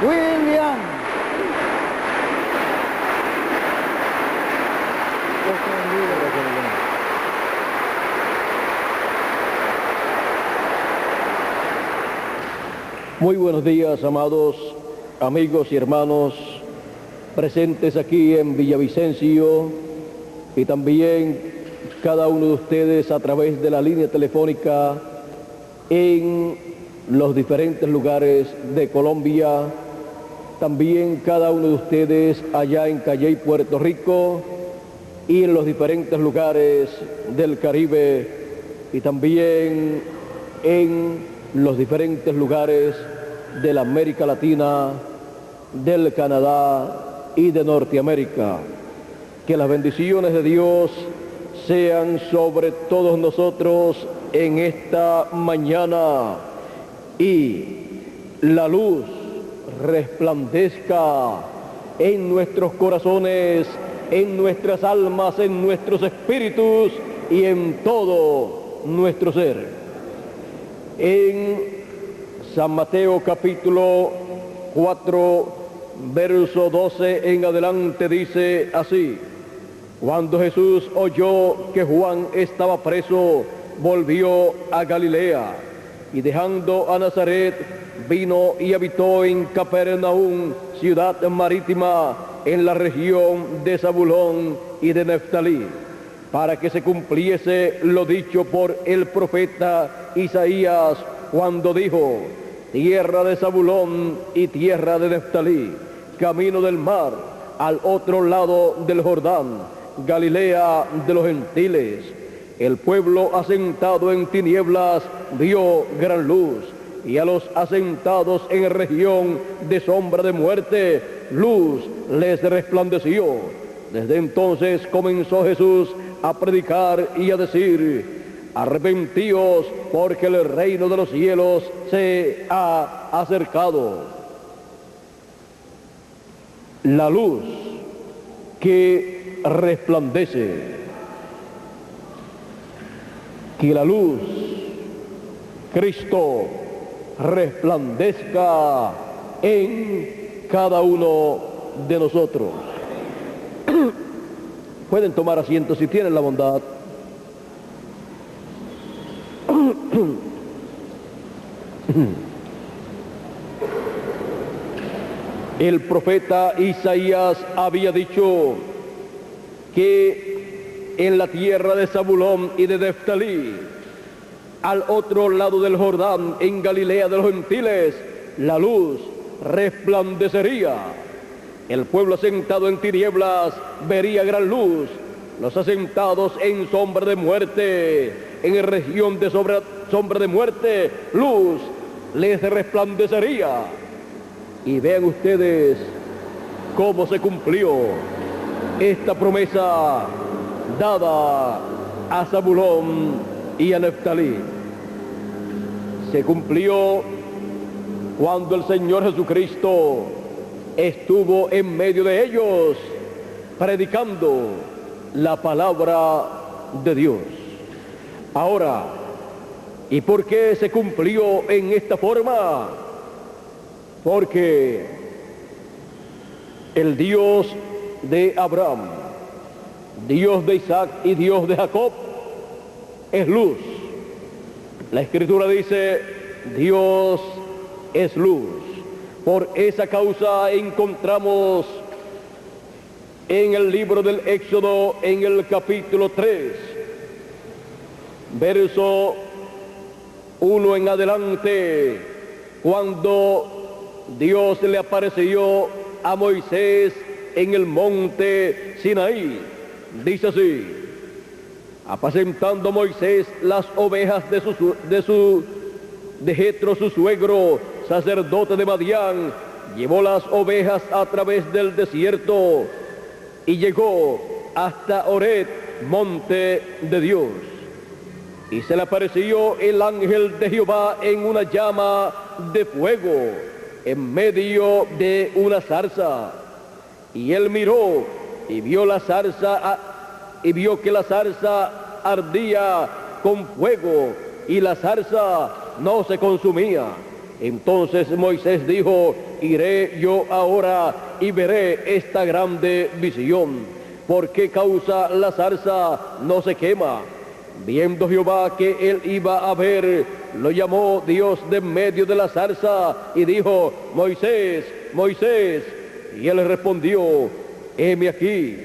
William. Muy buenos días, amados amigos y hermanos presentes aquí en Villavicencio y también cada uno de ustedes a través de la línea telefónica en los diferentes lugares de Colombia, también cada uno de ustedes allá en Calley, Puerto Rico, y en los diferentes lugares del Caribe y también en los diferentes lugares de la América Latina, del Canadá y de Norteamérica. Que las bendiciones de Dios sean sobre todos nosotros en esta mañana y la luz resplandezca en nuestros corazones, en nuestras almas, en nuestros espíritus y en todo nuestro ser. En San Mateo capítulo 4, verso 12 en adelante dice así: cuando Jesús oyó que Juan estaba preso, volvió a Galilea, y dejando a Nazaret, vino y habitó en Capernaum, ciudad marítima, en la región de Zabulón y de Neftalí, para que se cumpliese lo dicho por el profeta Isaías, cuando dijo: tierra de Zabulón y tierra de Neftalí, camino del mar, al otro lado del Jordán, Galilea de los gentiles. El pueblo asentado en tinieblas vio gran luz, y a los asentados en región de sombra de muerte, luz les resplandeció. Desde entonces comenzó Jesús a predicar y a decir: arrepentíos, porque el reino de los cielos se ha acercado. La luz que resplandece. Que la luz, Cristo, resplandezca en cada uno de nosotros. Pueden tomar asiento si tienen la bondad. El profeta Isaías había dicho que en la tierra de Zabulón y de Neftalí, al otro lado del Jordán, en Galilea de los gentiles, la luz resplandecería. El pueblo asentado en tinieblas vería gran luz. Los asentados en sombra de muerte, en región de sombra de muerte, luz les resplandecería. Y vean ustedes cómo se cumplió esta promesa dada a Zabulón y a Neftalí. Se cumplió cuando el Señor Jesucristo estuvo en medio de ellos predicando la palabra de Dios. Ahora, ¿y por qué se cumplió en esta forma? Porque el Dios de Abraham, Dios de Isaac y Dios de Jacob es luz. La Escritura dice: Dios es luz. Por esa causa encontramos en el libro del Éxodo, en el capítulo 3, verso 1 en adelante, cuando Dios le apareció a Moisés en el monte Sinaí. Dice así: apacentando Moisés las ovejas de Jetro, su suegro, sacerdote de Madián, llevó las ovejas a través del desierto y llegó hasta Horeb, monte de Dios. Y se le apareció el ángel de Jehová en una llama de fuego, en medio de una zarza. Y él miró y vio que la zarza ardía con fuego, y la zarza no se consumía. Entonces Moisés dijo: iré yo ahora y veré esta grande visión. ¿Por qué causa la zarza no se quema? Viendo Jehová que él iba a ver, lo llamó Dios de en medio de la zarza y dijo: Moisés, Moisés. Y él respondió: heme aquí.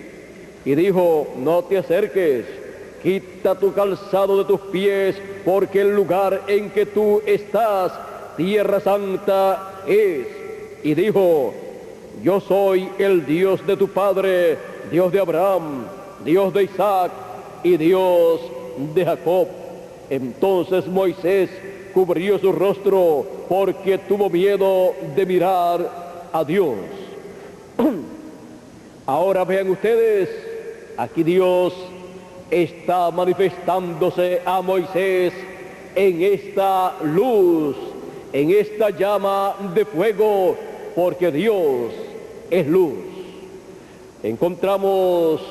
Y dijo: no te acerques, quita tu calzado de tus pies, porque el lugar en que tú estás, tierra santa es. Y dijo: yo soy el Dios de tu padre, Dios de Abraham, Dios de Isaac y Dios de Jacob. Entonces Moisés cubrió su rostro porque tuvo miedo de mirar a Dios. Ahora vean ustedes, aquí Dios está manifestándose a Moisés en esta luz, en esta llama de fuego, porque Dios es luz. Encontramos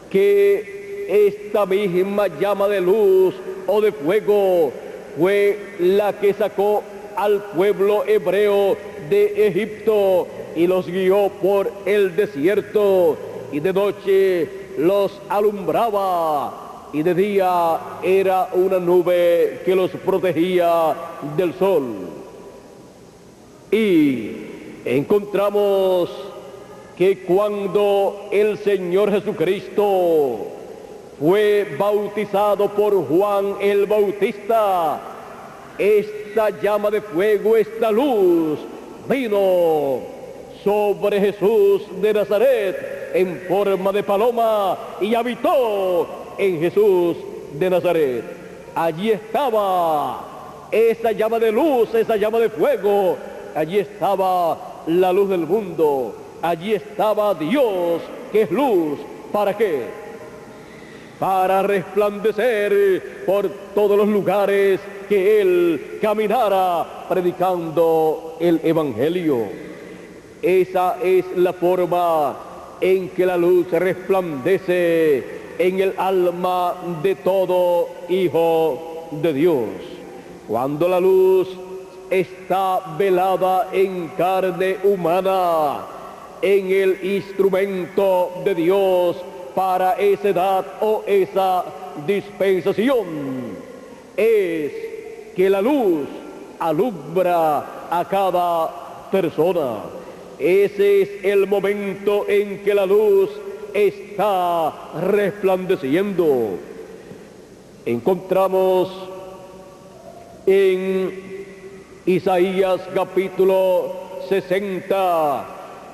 que esta misma llama de luz o de fuego fue la que sacó al pueblo hebreo de Egipto y los guió por el desierto, y de noche los alumbraba y de día era una nube que los protegía del sol. Y encontramos que cuando el Señor Jesucristo fue bautizado por Juan el Bautista, esta llama de fuego, esta luz, vino sobre Jesús de Nazaret en forma de paloma y habitó en Jesús de Nazaret. Allí estaba esa llama de luz, esa llama de fuego. Allí estaba la luz del mundo. Allí estaba Dios, que es luz. ¿Para qué? Para resplandecer por todos los lugares que Él caminara predicando el Evangelio. Esa es la forma en que la luz resplandece en el alma de todo hijo de Dios. Cuando la luz está velada en carne humana, en el instrumento de Dios para esa edad o esa dispensación, es que la luz alumbra a cada persona. Ese es el momento en que la luz está resplandeciendo. Encontramos en Isaías capítulo 60,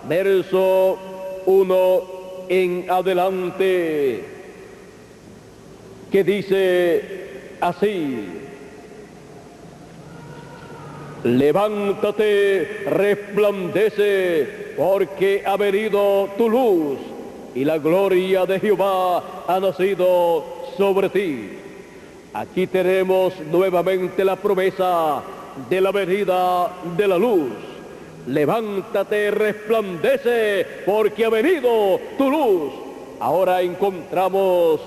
verso 1 en adelante, que dice así: levántate, resplandece, porque ha venido tu luz, y la gloria de Jehová ha nacido sobre ti. Aquí tenemos nuevamente la promesa de la venida de la luz. Levántate, resplandece, porque ha venido tu luz. Ahora encontramos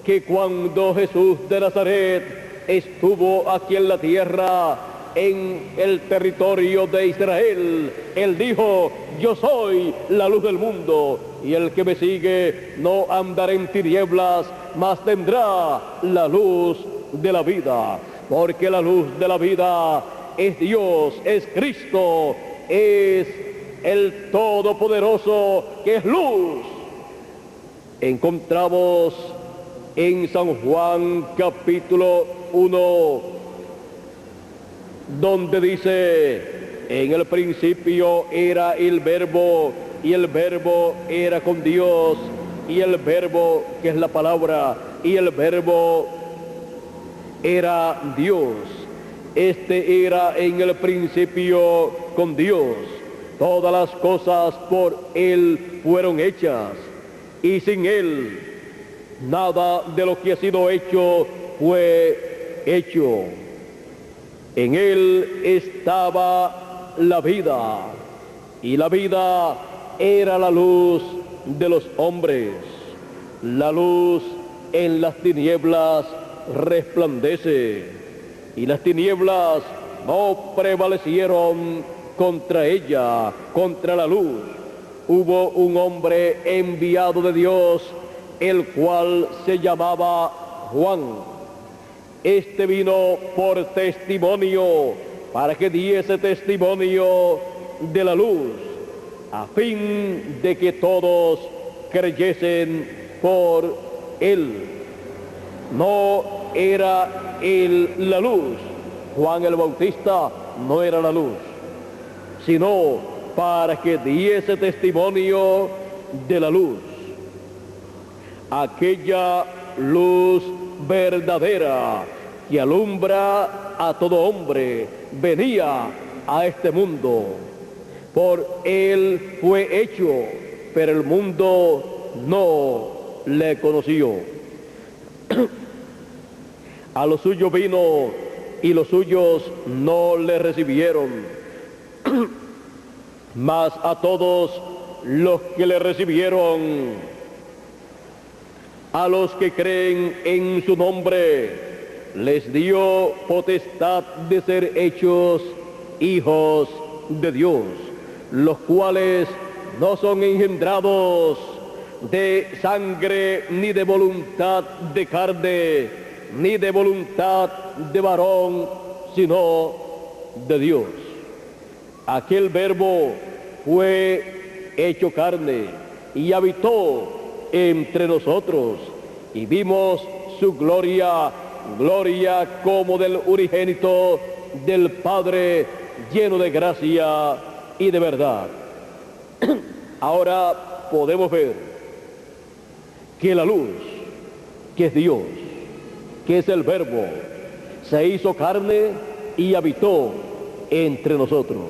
que cuando Jesús de Nazaret estuvo aquí en la tierra, en el territorio de Israel, Él dijo: yo soy la luz del mundo, y el que me sigue no andará en tinieblas, mas tendrá la luz de la vida. Porque la luz de la vida es Dios, es Cristo, es el Todopoderoso, que es luz. Encontramos en San Juan capítulo 1, donde dice: en el principio era el Verbo, y el Verbo era con Dios, y el Verbo, que es la palabra, y el Verbo era Dios. Este era en el principio con Dios. Todas las cosas por Él fueron hechas, y sin Él nada de lo que ha sido hecho fue hecho. En Él estaba la vida, y la vida era la luz de los hombres. La luz en las tinieblas resplandece, y las tinieblas no prevalecieron contra ella, contra la luz. Hubo un hombre enviado de Dios, el cual se llamaba Juan. Este vino por testimonio, para que diese testimonio de la luz, a fin de que todos creyesen por él. No era él la luz, Juan el Bautista no era la luz, sino para que diese testimonio de la luz. Aquella luz verdadera que alumbra a todo hombre venía a este mundo. Por él fue hecho, pero el mundo no le conoció. A los suyos vino y los suyos no le recibieron. Mas a todos los que le recibieron, a los que creen en su nombre, les dio potestad de ser hechos hijos de Dios, los cuales no son engendrados de sangre, ni de voluntad de carne, ni de voluntad de varón, sino de Dios. Aquel Verbo fue hecho carne y habitó entre nosotros, y vimos su gloria, gloria como del unigénito del Padre, lleno de gracia y de verdad. Ahora podemos ver que la luz, que es Dios, que es el Verbo, se hizo carne y habitó entre nosotros.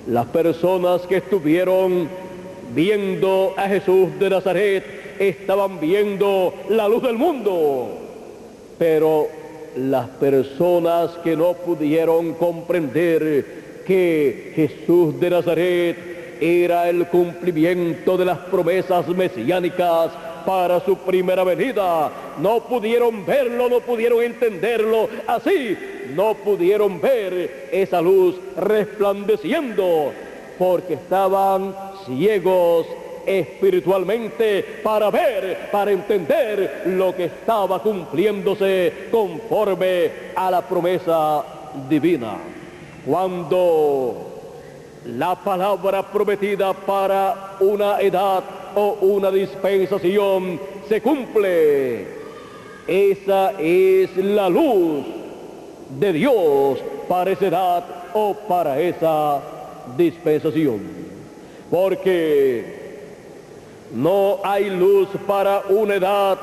Las personas que estuvieron viendo a Jesús de Nazaret estaban viendo la luz del mundo, pero las personas que no pudieron comprender que Jesús de Nazaret era el cumplimiento de las promesas mesiánicas para su primera venida, no pudieron verlo, no pudieron entenderlo así, no pudieron ver esa luz resplandeciendo, porque estaban ciegos espiritualmente para ver, para entender lo que estaba cumpliéndose conforme a la promesa divina. Cuando la palabra prometida para una edad o una dispensación se cumple, esa es la luz de Dios para esa edad o para esa dispensación, porque no hay luz para una edad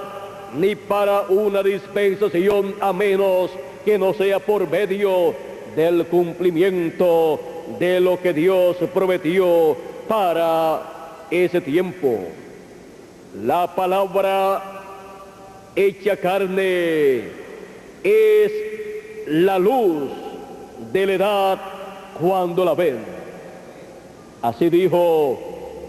ni para una dispensación a menos que no sea por medio del cumplimiento de lo que Dios prometió para ese tiempo. La palabra hecha carne es la luz de la edad cuando la ven. Así dijo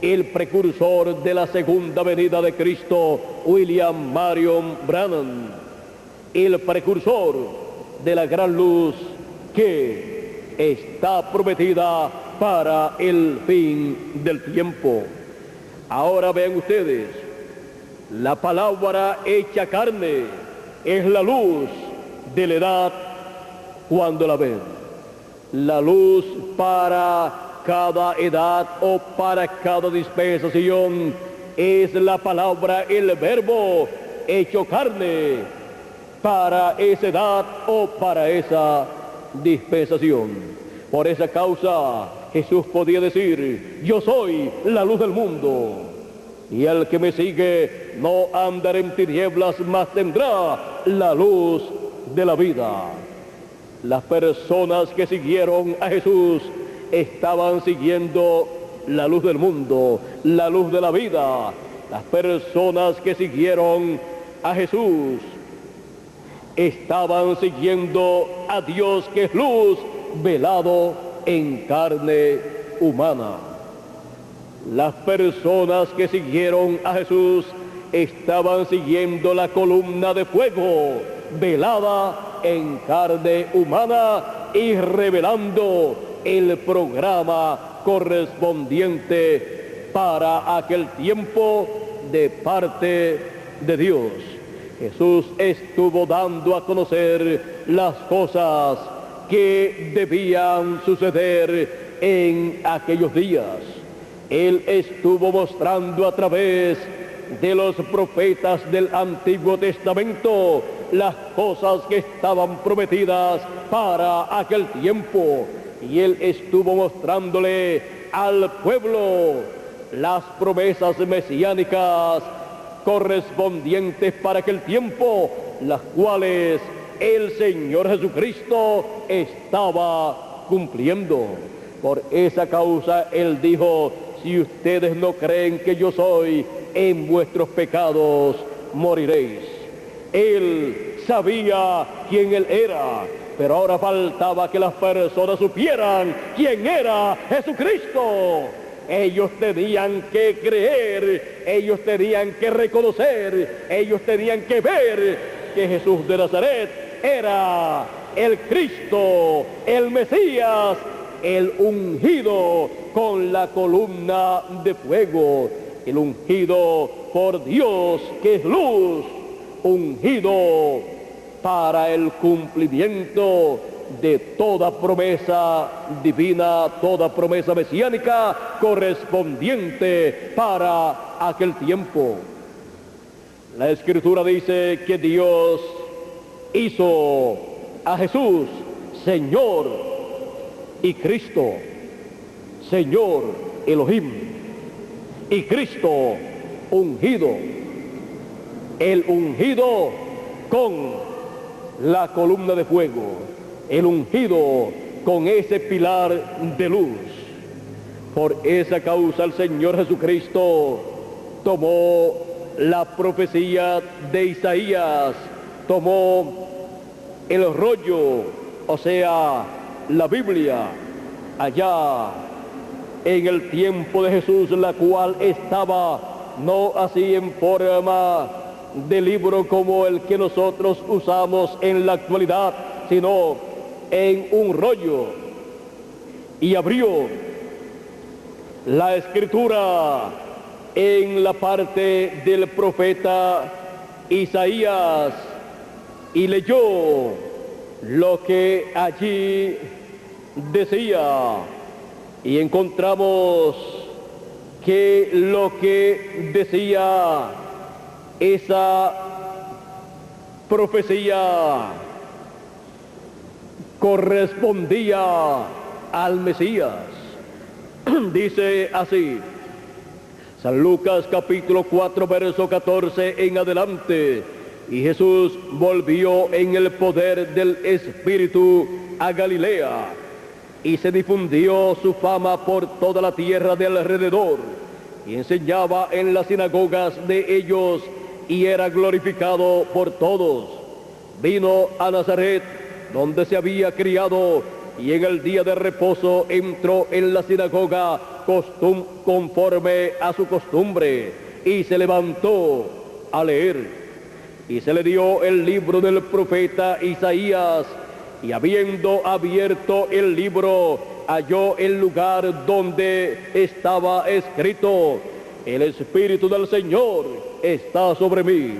el precursor de la segunda venida de Cristo, William Marion Branham, el precursor de la gran luz que está prometida para el fin del tiempo. Ahora vean ustedes, la palabra hecha carne es la luz de la edad cuando la ven. La luz para cada edad o para cada dispensación es la palabra, el Verbo hecho carne para esa edad o para esa dispensación. Por esa causa Jesús podía decir: yo soy la luz del mundo, y el que me sigue no andará en tinieblas, mas tendrá la luz de la vida. Las personas que siguieron a Jesús estaban siguiendo la luz del mundo, la luz de la vida. Las personas que siguieron a Jesús estaban siguiendo a Dios, que es luz, velado en carne humana. Las personas que siguieron a Jesús estaban siguiendo la columna de fuego, velada en carne humana, y revelando el programa correspondiente para aquel tiempo de parte de Dios. Jesús estuvo dando a conocer las cosas que debían suceder en aquellos días. Él estuvo mostrando a través de los profetas del Antiguo Testamento las cosas que estaban prometidas para aquel tiempo. Y Él estuvo mostrándole al pueblo las promesas mesiánicas correspondientes para aquel tiempo, las cuales el Señor Jesucristo estaba cumpliendo. Por esa causa Él dijo: si ustedes no creen que yo soy, en vuestros pecados moriréis. Él sabía quién Él era, pero ahora faltaba que las personas supieran quién era Jesucristo. Ellos tenían que creer, ellos tenían que reconocer, ellos tenían que ver que Jesús de Nazaret era el Cristo, el Mesías, el ungido con la columna de fuego, el ungido por Dios que es luz, ungido para el cumplimiento de toda promesa divina, toda promesa mesiánica correspondiente para aquel tiempo. La Escritura dice que Dios hizo a Jesús Señor y Cristo, Señor Elohim, y Cristo ungido, el ungido con la columna de fuego, el ungido con ese pilar de luz. Por esa causa el Señor Jesucristo tomó la profecía de Isaías, tomó el rollo, o sea, la Biblia, allá en el tiempo de Jesús, la cual estaba no así en forma de libro como el que nosotros usamos en la actualidad, sino en un rollo, y abrió la Escritura en la parte del profeta Isaías y leyó lo que allí decía, y encontramos que lo que decía esa profecía correspondía al Mesías. Dice así, San Lucas capítulo 4 verso 14 en adelante: y Jesús volvió en el poder del Espíritu a Galilea, y se difundió su fama por toda la tierra de alrededor, y enseñaba en las sinagogas de ellos, y era glorificado por todos. Vino a Nazaret, donde se había criado, y en el día de reposo entró en la sinagoga conforme a su costumbre, y se levantó a leer. Y se le dio el libro del profeta Isaías, y habiendo abierto el libro, halló el lugar donde estaba escrito: el Espíritu del Señor está sobre mí,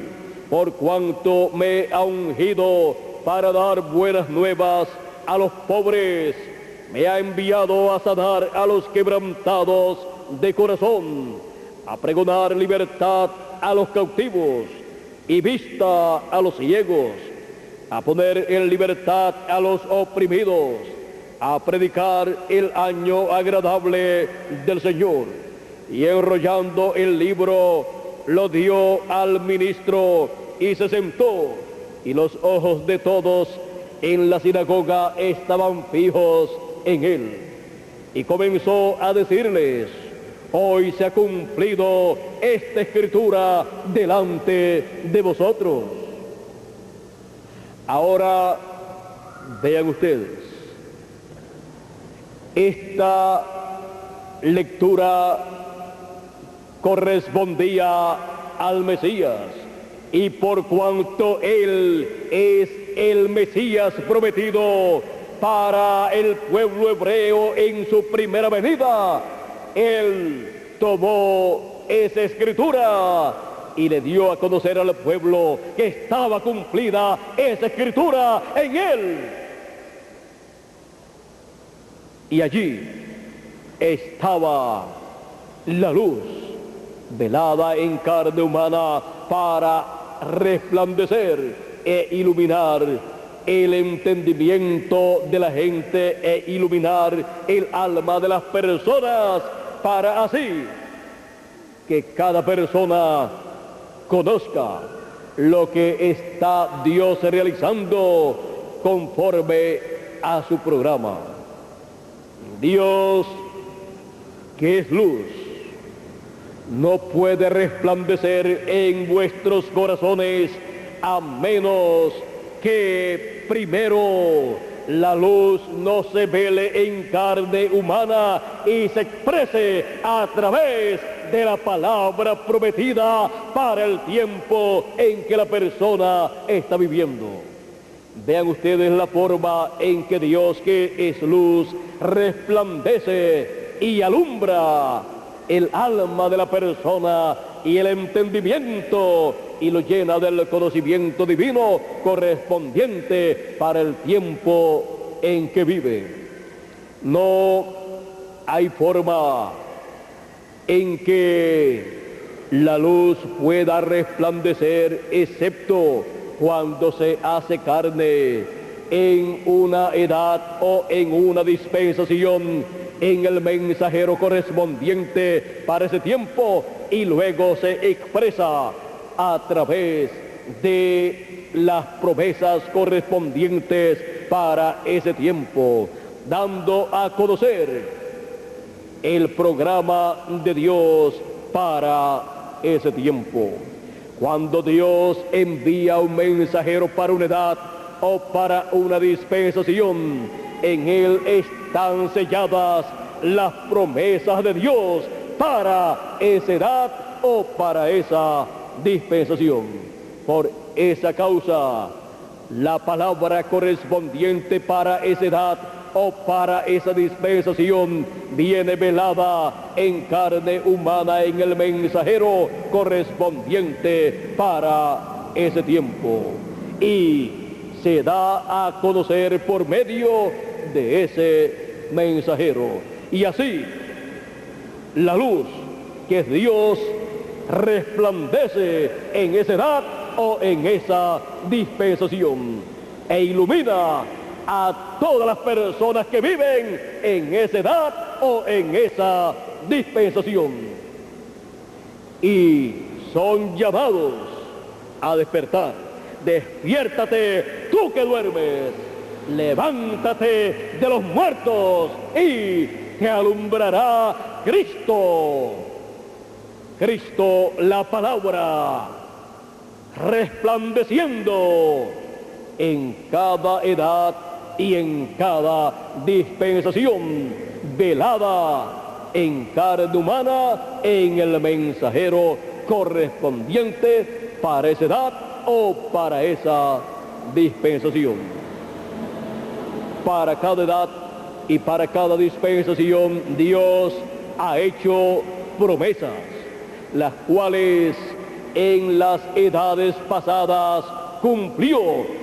por cuanto me ha ungido para dar buenas nuevas a los pobres, me ha enviado a sanar a los quebrantados de corazón, a pregonar libertad a los cautivos y vista a los ciegos, a poner en libertad a los oprimidos, a predicar el año agradable del Señor. Y enrollando el libro, lo dio al ministro y se sentó, y los ojos de todos en la sinagoga estaban fijos en él. Y comenzó a decirles: hoy se ha cumplido esta escritura delante de vosotros. Ahora vean ustedes, esta lectura correspondía al Mesías, y por cuanto Él es el Mesías prometido, para el pueblo hebreo en su primera venida, Él tomó esa escritura y le dio a conocer al pueblo que estaba cumplida esa escritura en Él. Y allí estaba la luz, velada en carne humana para resplandecer e iluminar el entendimiento de la gente e iluminar el alma de las personas, para así que cada persona conozca lo que está Dios realizando conforme a su programa. Dios, que es luz, no puede resplandecer en vuestros corazones a menos que primero la luz no se vele en carne humana y se exprese a través de la palabra prometida para el tiempo en que la persona está viviendo. Vean ustedes la forma en que Dios, que es luz, resplandece y alumbra el alma de la persona y el entendimiento, y lo llena del conocimiento divino correspondiente para el tiempo en que vive. No hay forma en que la luz pueda resplandecer excepto cuando se hace carne en una edad o en una dispensación, en el mensajero correspondiente para ese tiempo, y luego se expresa a través de las promesas correspondientes para ese tiempo, dando a conocer el programa de Dios para ese tiempo. Cuando Dios envía un mensajero para una edad o para una dispensación, en él están selladas las promesas de Dios para esa edad o para esa dispensación. Por esa causa, la palabra correspondiente para esa edad o para esa dispensación viene velada en carne humana en el mensajero correspondiente para ese tiempo, y se da a conocer por medio de ese mensajero. Y así la luz, que es Dios, resplandece en esa edad o en esa dispensación e ilumina a todas las personas que viven en esa edad o en esa dispensación, y son llamados a despertar. Despiértate tú que duermes, levántate de los muertos y te alumbrará Cristo. Cristo, la palabra, resplandeciendo en cada edad y en cada dispensación, velada en carne humana en el mensajero correspondiente para esa edad o para esa dispensación. Para cada edad y para cada dispensación, Dios ha hecho promesas, las cuales en las edades pasadas cumplió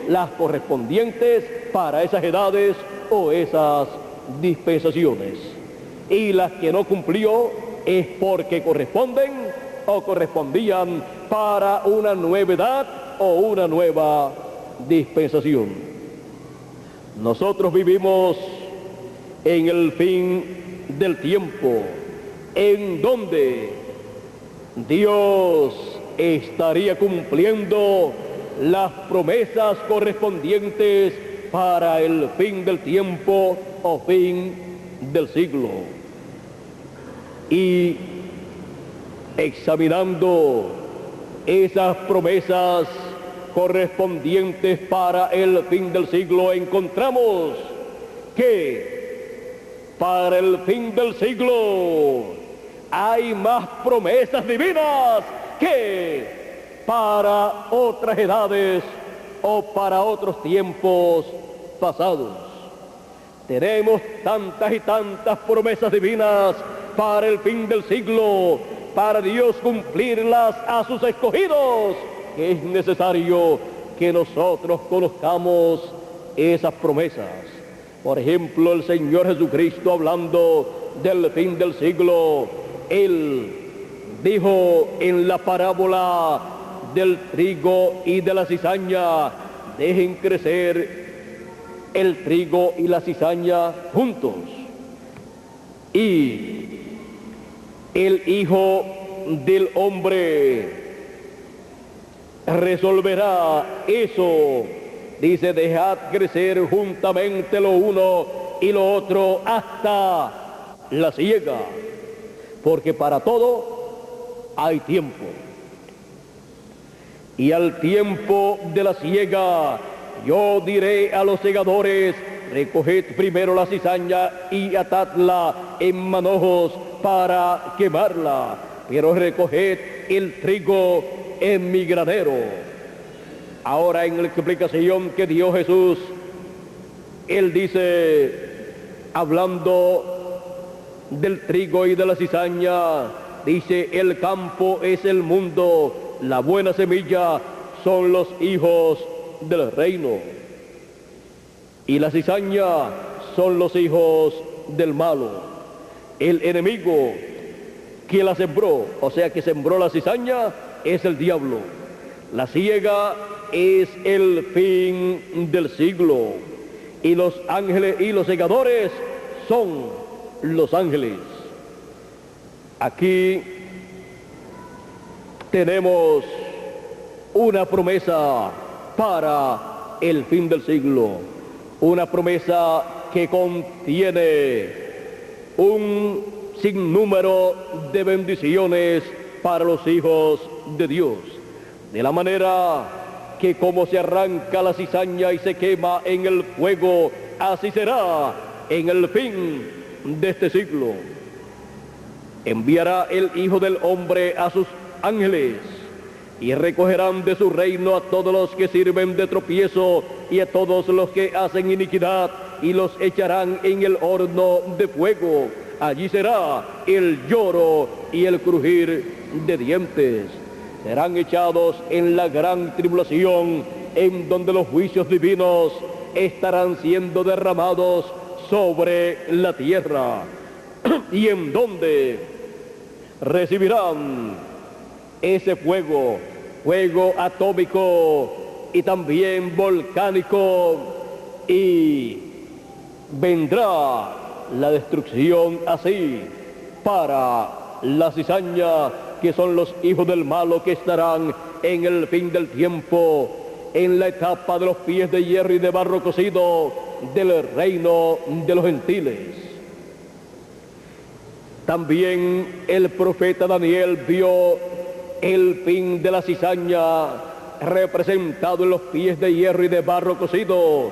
las correspondientes para esas edades o esas dispensaciones, y las que no cumplió es porque corresponden o correspondían para una nueva edad o una nueva dispensación. Nosotros vivimos en el fin del tiempo, en donde Dios estaría cumpliendo las promesas correspondientes para el fin del tiempo o fin del siglo. Y examinando esas promesas correspondientes para el fin del siglo, encontramos que para el fin del siglo hay más promesas divinas que para otras edades o para otros tiempos pasados. Tenemos tantas y tantas promesas divinas para el fin del siglo, para Dios cumplirlas a sus escogidos, que es necesario que nosotros conozcamos esas promesas. Por ejemplo, el Señor Jesucristo, hablando del fin del siglo, Él dijo en la parábola del trigo y de la cizaña: dejen crecer el trigo y la cizaña juntos, y el Hijo del Hombre resolverá eso. Dice: dejad crecer juntamente lo uno y lo otro hasta la siega, porque para todo hay tiempo. Y al tiempo de la siega, yo diré a los segadores: recoged primero la cizaña y atadla en manojos para quemarla, pero recoged el trigo en mi granero. Ahora, en la explicación que dio Jesús, Él dice, hablando del trigo y de la cizaña, dice: el campo es el mundo, la buena semilla son los hijos del reino, y la cizaña son los hijos del malo. El enemigo que la sembró, o sea, que sembró la cizaña, es el diablo. La siega es el fin del siglo, y los ángeles y los segadores son los ángeles. Aquí tenemos una promesa para el fin del siglo, una promesa que contiene un sinnúmero de bendiciones para los hijos de Dios, de la manera que como se arranca la cizaña y se quema en el fuego, así será en el fin de este siglo. Enviará el Hijo del Hombre a sus ángeles, y recogerán de su reino a todos los que sirven de tropiezo y a todos los que hacen iniquidad, y los echarán en el horno de fuego. Allí será el lloro y el crujir de dientes. Serán echados en la gran tribulación, en donde los juicios divinos estarán siendo derramados sobre la tierra, y en donde recibirán ese fuego, fuego atómico y también volcánico, y vendrá la destrucción así para la cizaña, que son los hijos del malo, que estarán en el fin del tiempo, en la etapa de los pies de hierro y de barro cocido del reino de los gentiles. También el profeta Daniel vio el fin de la cizaña representado en los pies de hierro y de barro cocido,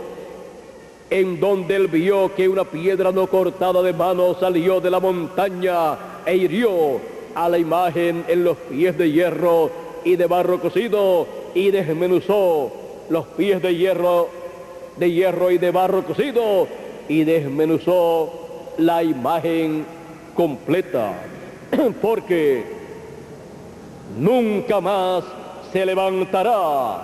en donde él vio que una piedra no cortada de mano salió de la montaña e hirió a la imagen en los pies de hierro y de barro cocido, y desmenuzó los pies de hierro y de barro cocido, y desmenuzó la imagen completa, porque nunca más se levantará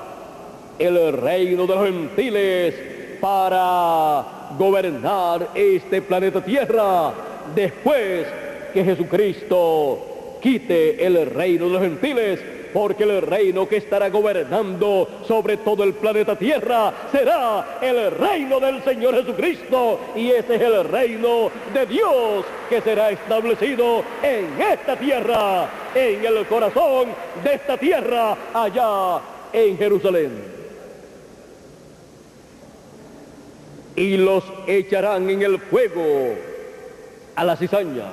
el reino de los gentiles para gobernar este planeta Tierra, después que Jesucristo quite el reino de los gentiles, porque el reino que estará gobernando sobre todo el planeta Tierra será el reino del Señor Jesucristo, y ese es el reino de Dios que será establecido en esta tierra, en el corazón de esta tierra, allá en Jerusalén. Y los echarán en el fuego a la cizaña.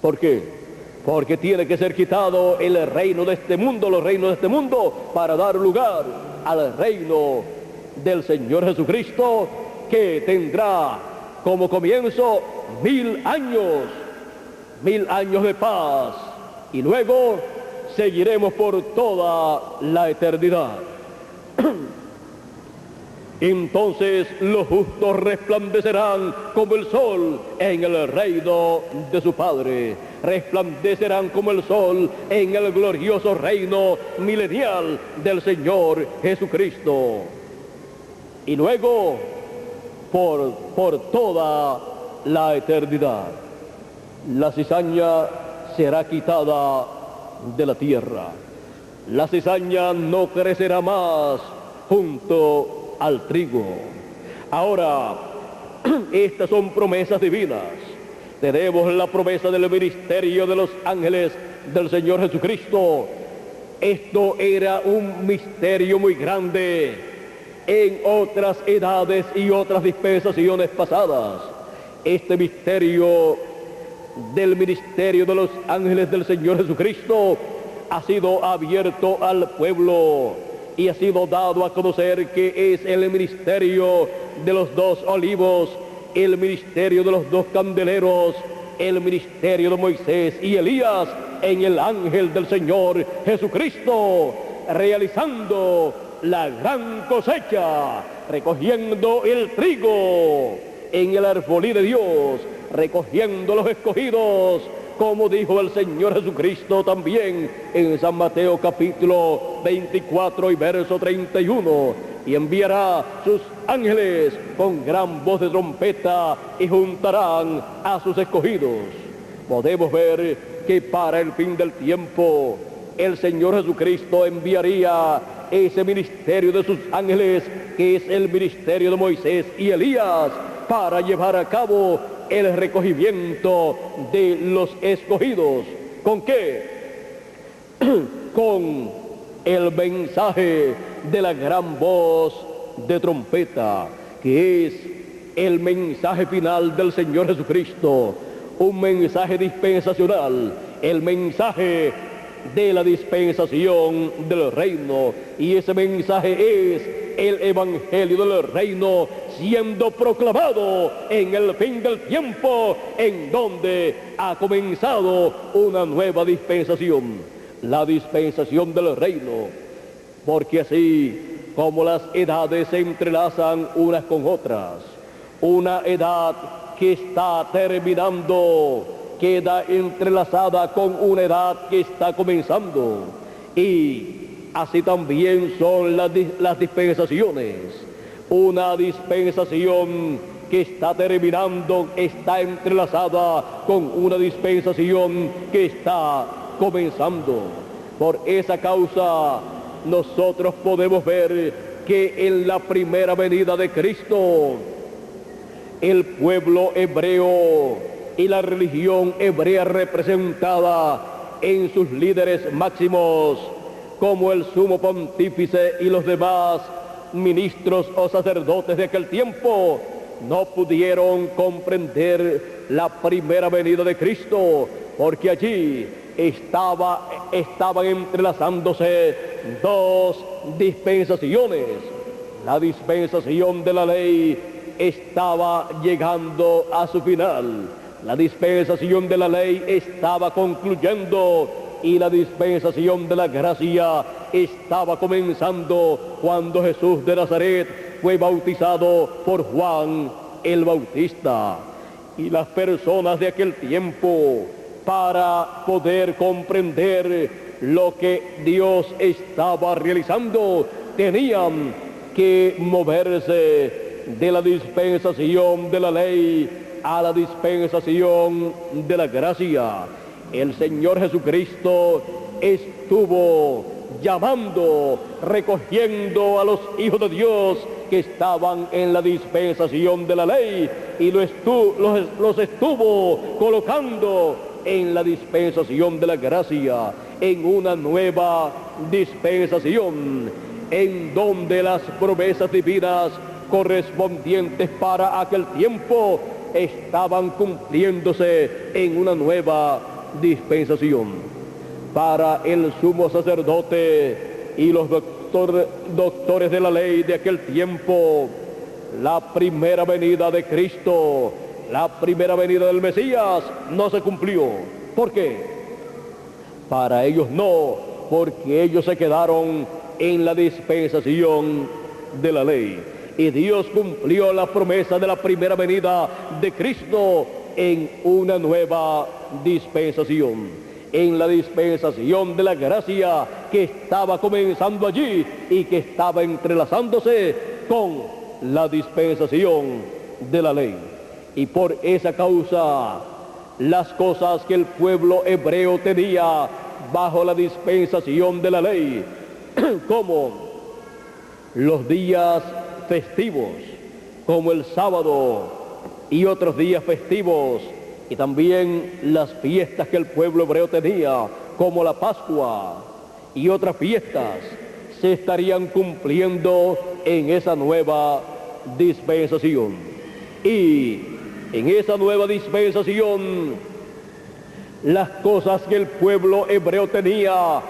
¿Por qué? Porque tiene que ser quitado el reino de este mundo, los reinos de este mundo, para dar lugar al reino del Señor Jesucristo, que tendrá como comienzo 1000 años de paz, y luego seguiremos por toda la eternidad. Entonces los justos resplandecerán como el sol en el reino de su Padre. Resplandecerán como el sol en el glorioso reino milenial del Señor Jesucristo. Y luego, por toda la eternidad, la cizaña será quitada de la tierra. La cizaña no crecerá más junto al trigo. Ahora, estas son promesas divinas. Tenemos la promesa del ministerio de los ángeles del Señor Jesucristo. Esto era un misterio muy grande en otras edades y otras dispensaciones pasadas. Este misterio del ministerio de los ángeles del Señor Jesucristo ha sido abierto al pueblo y ha sido dado a conocer que es el ministerio de los dos olivos, el ministerio de los dos candeleros, el ministerio de Moisés y Elías en el ángel del Señor Jesucristo, realizando la gran cosecha, recogiendo el trigo en el arbolí de Dios, recogiendo los escogidos, como dijo el Señor Jesucristo también en San Mateo capítulo 24 y verso 31, y enviará sus ángeles con gran voz de trompeta y juntarán a sus escogidos. Podemos ver que para el fin del tiempo el Señor Jesucristo enviaría ese ministerio de sus ángeles, que es el ministerio de Moisés y Elías, para llevar a cabo el recogimiento de los escogidos. ¿Con qué? Con el mensaje de la gran voz de trompeta, que es el mensaje final del Señor Jesucristo, un mensaje dispensacional, el mensaje de la dispensación del reino, y ese mensaje es el evangelio del reino siendo proclamado en el fin del tiempo, en donde ha comenzado una nueva dispensación, la dispensación del reino, porque así como las edades se entrelazan unas con otras, una edad que está terminando queda entrelazada con una edad que está comenzando, y así también son las dispensaciones. Una dispensación que está terminando está entrelazada con una dispensación que está comenzando. Por esa causa nosotros podemos ver que en la primera venida de Cristo, el pueblo hebreo y la religión hebrea representada en sus líderes máximos, como el sumo pontífice y los demás ministros o sacerdotes de aquel tiempo, no pudieron comprender la primera venida de Cristo, porque allí estaban entrelazándose dos dispensaciones. La dispensación de la ley estaba llegando a su final, la dispensación de la ley estaba concluyendo, y la dispensación de la gracia estaba comenzando cuando Jesús de Nazaret fue bautizado por Juan el Bautista. Y las personas de aquel tiempo, para poder comprender lo que Dios estaba realizando, tenían que moverse de la dispensación de la ley a la dispensación de la gracia. El Señor Jesucristo estuvo llamando, recogiendo a los hijos de Dios que estaban en la dispensación de la ley, y los estuvo colocando en la dispensación de la gracia, en una nueva dispensación, en donde las promesas divinas correspondientes para aquel tiempo estaban cumpliéndose en una nueva dispensación. Para el sumo sacerdote y los doctores de la ley de aquel tiempo, la primera venida de Cristo, la primera venida del Mesías no se cumplió. ¿Por qué? Para ellos no, porque ellos se quedaron en la dispensación de la ley. Y Dios cumplió la promesa de la primera venida de Cristo en una nueva dispensación, en la dispensación de la gracia que estaba comenzando allí y que estaba entrelazándose con la dispensación de la ley. Y por esa causa, las cosas que el pueblo hebreo tenía bajo la dispensación de la ley, como los días festivos, como el sábado y otros días festivos, y también las fiestas que el pueblo hebreo tenía, como la Pascua y otras fiestas, se estarían cumpliendo en esa nueva dispensación. Y en esa nueva dispensación, las cosas que el pueblo hebreo tenía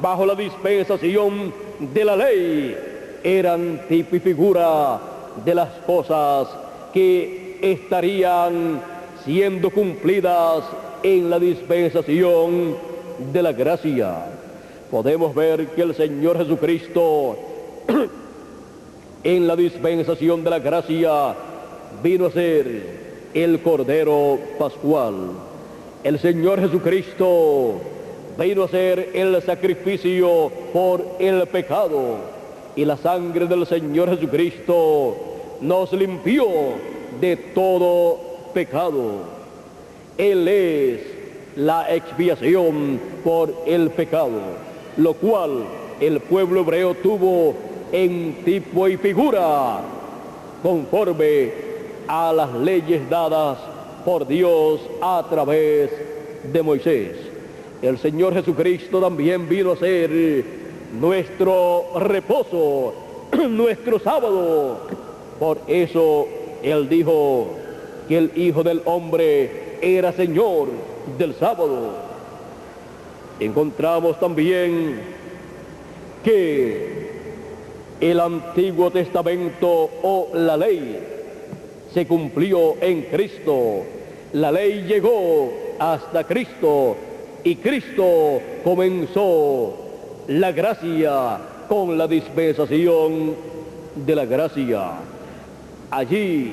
bajo la dispensación de la ley eran tipo y figura de las cosas que estarían siendo cumplidas en la dispensación de la gracia. Podemos ver que el Señor Jesucristo en la dispensación de la gracia vino a ser el Cordero Pascual. El Señor Jesucristo vino a ser el sacrificio por el pecado, y la sangre del Señor Jesucristo nos limpió de todo pecado. Él es la expiación por el pecado, lo cual el pueblo hebreo tuvo en tipo y figura conforme a las leyes dadas por Dios a través de Moisés. El Señor Jesucristo también vino a ser nuestro reposo, nuestro sábado. Por eso Él dijo que el Hijo del Hombre era Señor del sábado. Encontramos también que el Antiguo Testamento o la ley se cumplió en Cristo. La ley llegó hasta Cristo y Cristo comenzó la gracia con la dispensación de la gracia. Allí,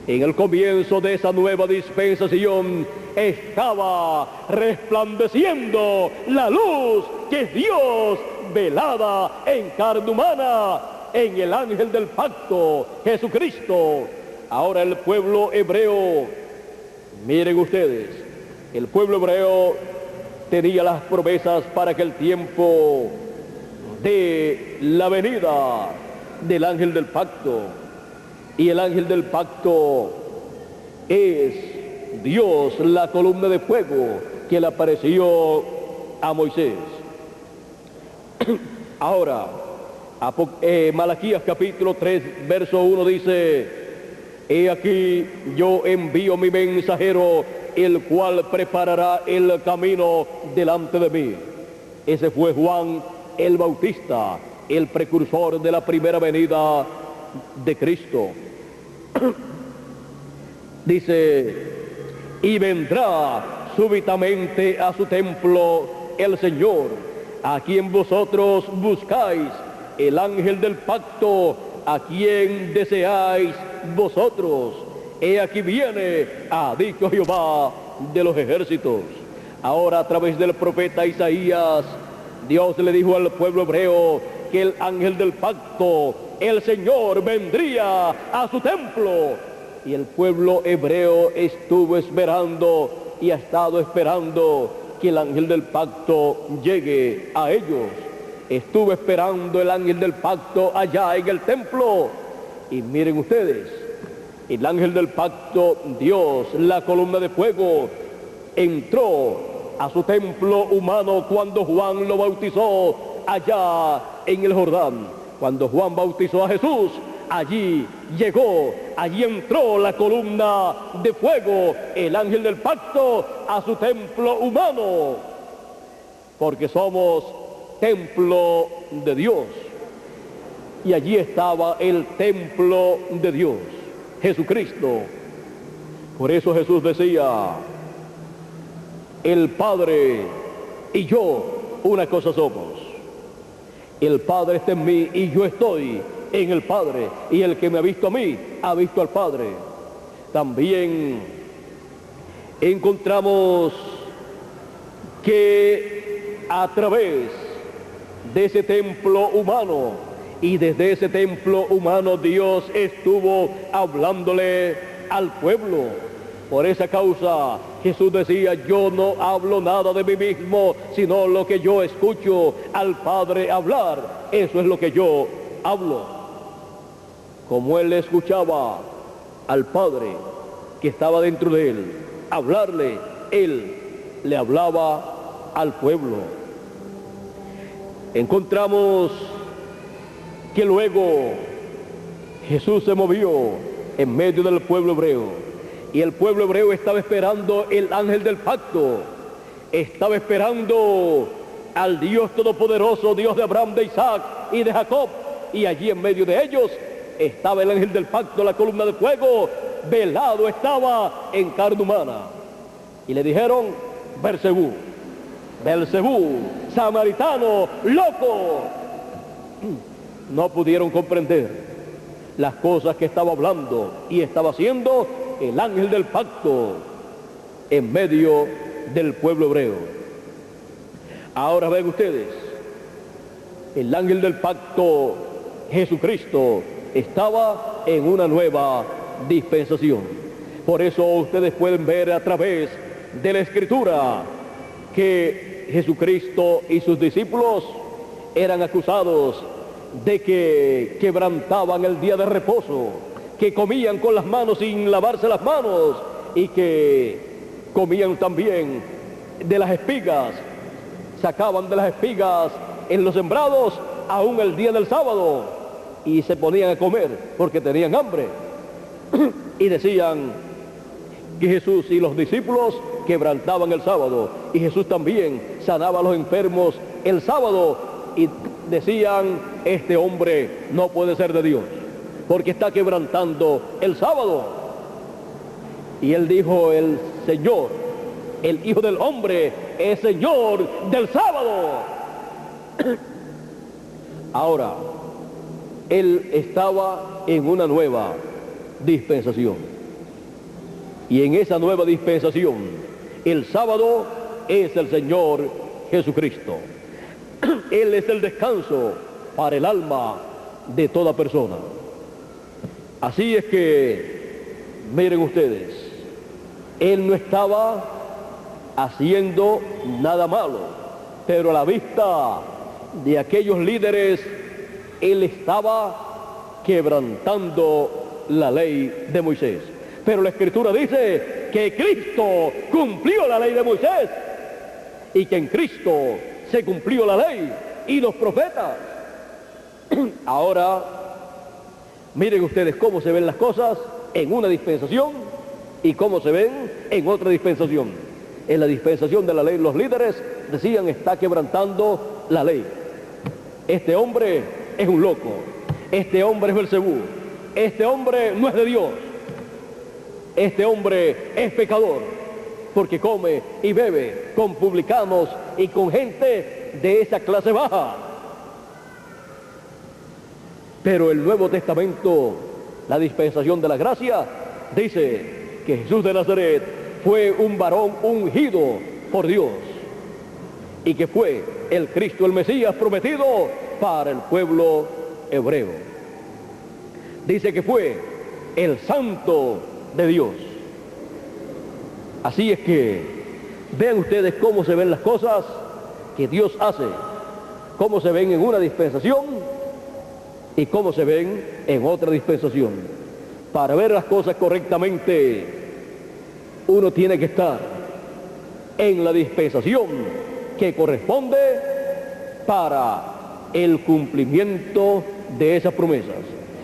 en el comienzo de esa nueva dispensación, estaba resplandeciendo la luz que es Dios velada en carne humana, en el ángel del pacto, Jesucristo. Ahora el pueblo hebreo, miren ustedes, el pueblo hebreo tenía las promesas para que el tiempo de la venida del ángel del pacto. Y el ángel del pacto es Dios, la columna de fuego que le apareció a Moisés. Ahora, Malaquías capítulo 3, verso 1 dice: he aquí yo envío mi mensajero, el cual preparará el camino delante de mí. Ese fue Juan el Bautista, el precursor de la primera venida de Cristo. Dice: y vendrá súbitamente a su templo el Señor, a quien vosotros buscáis, el ángel del pacto, a quien deseáis vosotros. He aquí viene, ha dicho Jehová de los ejércitos. Ahora, a través del profeta Isaías, Dios le dijo al pueblo hebreo que el ángel del pacto, el Señor, vendría a su templo. Y el pueblo hebreo estuvo esperando y ha estado esperando que el ángel del pacto llegue a ellos. Estuvo esperando el ángel del pacto allá en el templo. Y miren ustedes, el ángel del pacto, Dios, la columna de fuego, entró a su templo humano cuando Juan lo bautizó allá en el Jordán. Cuando Juan bautizó a Jesús, allí llegó, allí entró la columna de fuego, el ángel del pacto, a su templo humano, porque somos templo de Dios. Y allí estaba el templo de Dios, Jesucristo. Por eso Jesús decía: el Padre y yo una cosa somos. El Padre está en mí y yo estoy en el Padre, y el que me ha visto a mí, ha visto al Padre. También encontramos que a través de ese templo humano, y desde ese templo humano Dios estuvo hablándole al pueblo. Por esa causa Jesús decía: yo no hablo nada de mí mismo, sino lo que yo escucho al Padre hablar. Eso es lo que yo hablo. Como él escuchaba al Padre que estaba dentro de él hablarle, él le hablaba al pueblo. Encontramos que luego Jesús se movió en medio del pueblo hebreo, y el pueblo hebreo estaba esperando el ángel del pacto, estaba esperando al Dios todopoderoso, Dios de Abraham, de Isaac y de Jacob, y allí en medio de ellos estaba el ángel del pacto, la columna de fuego, velado estaba en carne humana. Y le dijeron: Belcebú, samaritano, loco. No pudieron comprender las cosas que estaba hablando y estaba haciendo el ángel del pacto en medio del pueblo hebreo. Ahora ven ustedes, el ángel del pacto, Jesucristo, estaba en una nueva dispensación. Por eso ustedes pueden ver a través de la Escritura que Jesucristo y sus discípulos eran acusados de que quebrantaban el día de reposo, que comían con las manos sin lavarse las manos, y que comían también de las espigas, sacaban de las espigas en los sembrados aún el día del sábado, y se ponían a comer porque tenían hambre. Y decían que Jesús y los discípulos quebrantaban el sábado, y Jesús también sanaba a los enfermos el sábado, y decían: este hombre no puede ser de Dios porque está quebrantando el sábado. Y él dijo: el Señor, el Hijo del Hombre, es Señor del sábado. Ahora, él estaba en una nueva dispensación, y en esa nueva dispensación el sábado es el Señor Jesucristo. Él es el descanso para el alma de toda persona. Así es que, miren ustedes, él no estaba haciendo nada malo, pero a la vista de aquellos líderes, él estaba quebrantando la ley de Moisés. Pero la Escritura dice que Cristo cumplió la ley de Moisés, y que en Cristo se cumplió la ley y los profetas. Ahora, miren ustedes cómo se ven las cosas en una dispensación y cómo se ven en otra dispensación. En la dispensación de la ley, los líderes decían: está quebrantando la ley. Este hombre es un loco. Este hombre es Belcebú. Este hombre no es de Dios. Este hombre es pecador, porque come y bebe con publicanos y con gente de esa clase baja. Pero el Nuevo Testamento, la dispensación de la gracia, dice que Jesús de Nazaret fue un varón ungido por Dios, y que fue el Cristo, el Mesías prometido para el pueblo hebreo. Dice que fue el Santo de Dios. Así es que vean ustedes cómo se ven las cosas que Dios hace, cómo se ven en una dispensación y cómo se ven en otra dispensación. Para ver las cosas correctamente, uno tiene que estar en la dispensación que corresponde para el cumplimiento de esas promesas.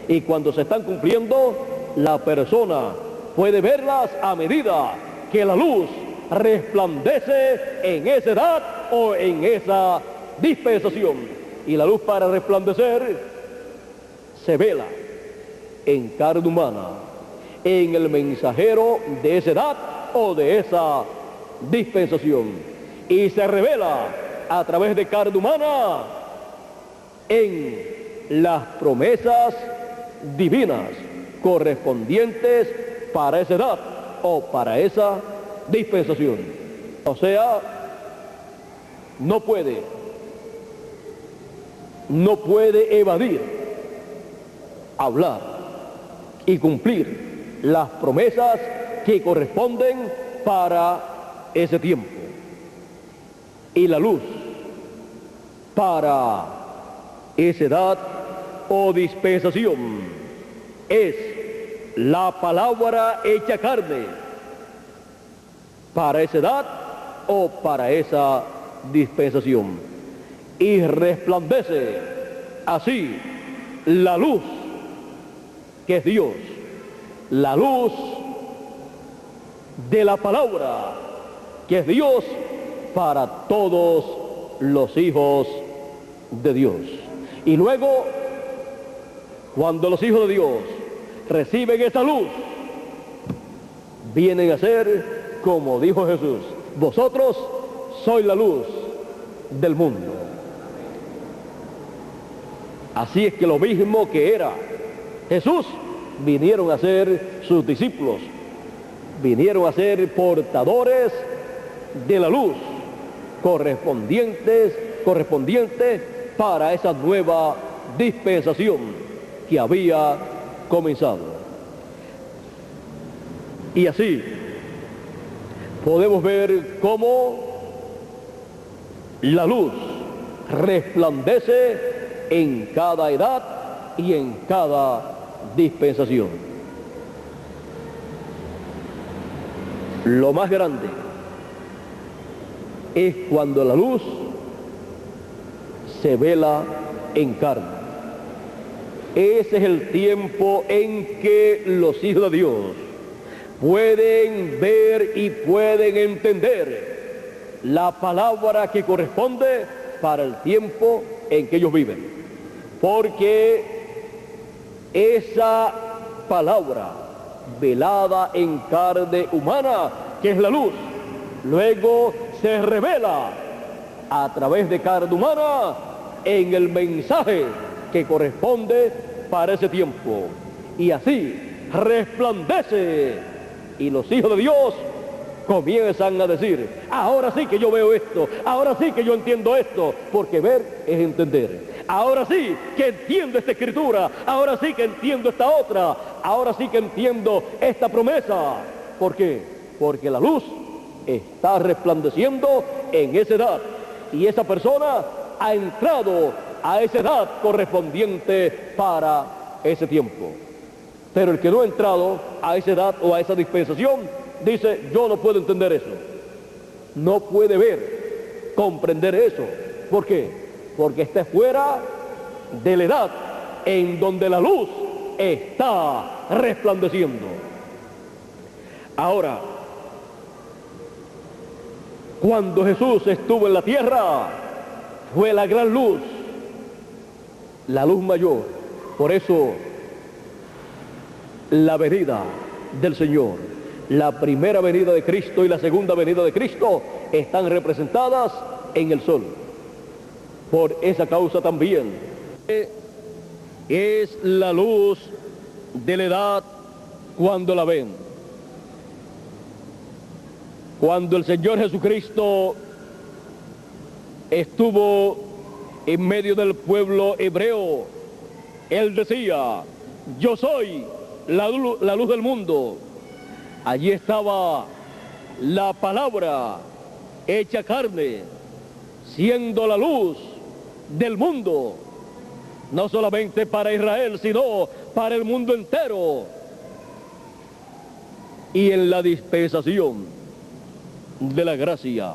Y cuando se están cumpliendo, la persona puede verlas a medida que la luz resplandece en esa edad o en esa dispensación. Y la luz, para resplandecer, se vela en carne humana, en el mensajero de esa edad o de esa dispensación, y se revela a través de carne humana en las promesas divinas correspondientes para esa edad o para esa dispensación. O sea, no puede evadir, hablar y cumplir las promesas que corresponden para ese tiempo. Y la luz para esa edad o dispensación es la palabra hecha carne para esa edad o para esa dispensación. Y resplandece así la luz que es Dios, la luz de la palabra que es Dios para todos los hijos de Dios. Y luego, cuando los hijos de Dios reciben esa luz, vienen a ser como dijo Jesús: vosotros sois la luz del mundo. Así es que lo mismo que era Jesús, vinieron a ser sus discípulos, vinieron a ser portadores de la luz correspondiente para esa nueva dispensación que había comenzado. Y así podemos ver cómo la luz resplandece en cada edad y en cada dispensación. Lo más grande es cuando la luz se vela en carne. Ese es el tiempo en que los hijos de Dios pueden ver y pueden entender la palabra que corresponde para el tiempo en que ellos viven. Porque esa palabra velada en carne humana, que es la luz, luego se revela a través de carne humana en el mensaje que corresponde para ese tiempo. Y así resplandece, y los hijos de Dios comienzan a decir: ahora sí que yo veo esto, ahora sí que yo entiendo esto, porque ver es entender. Ahora sí que entiendo esta escritura, ahora sí que entiendo esta otra, ahora sí que entiendo esta promesa. ¿Por qué? Porque la luz está resplandeciendo en esa edad, y esa persona ha entrado a esa edad correspondiente para ese tiempo. Pero el que no ha entrado a esa edad o a esa dispensación dice: yo no puedo entender eso, no puede ver, comprender eso. ¿Por qué? Porque está fuera de la edad en donde la luz está resplandeciendo. Ahora, cuando Jesús estuvo en la tierra, fue la gran luz, la luz mayor. Por eso, la venida del Señor, la primera venida de Cristo y la segunda venida de Cristo, están representadas en el sol. Por esa causa también es la luz de la edad cuando la ven. Cuando el Señor Jesucristo estuvo en medio del pueblo hebreo, Él decía: yo soy la luz del mundo. Allí estaba la palabra hecha carne, siendo la luz del mundo, no solamente para Israel, sino para el mundo entero. Y en la dispensación de la gracia,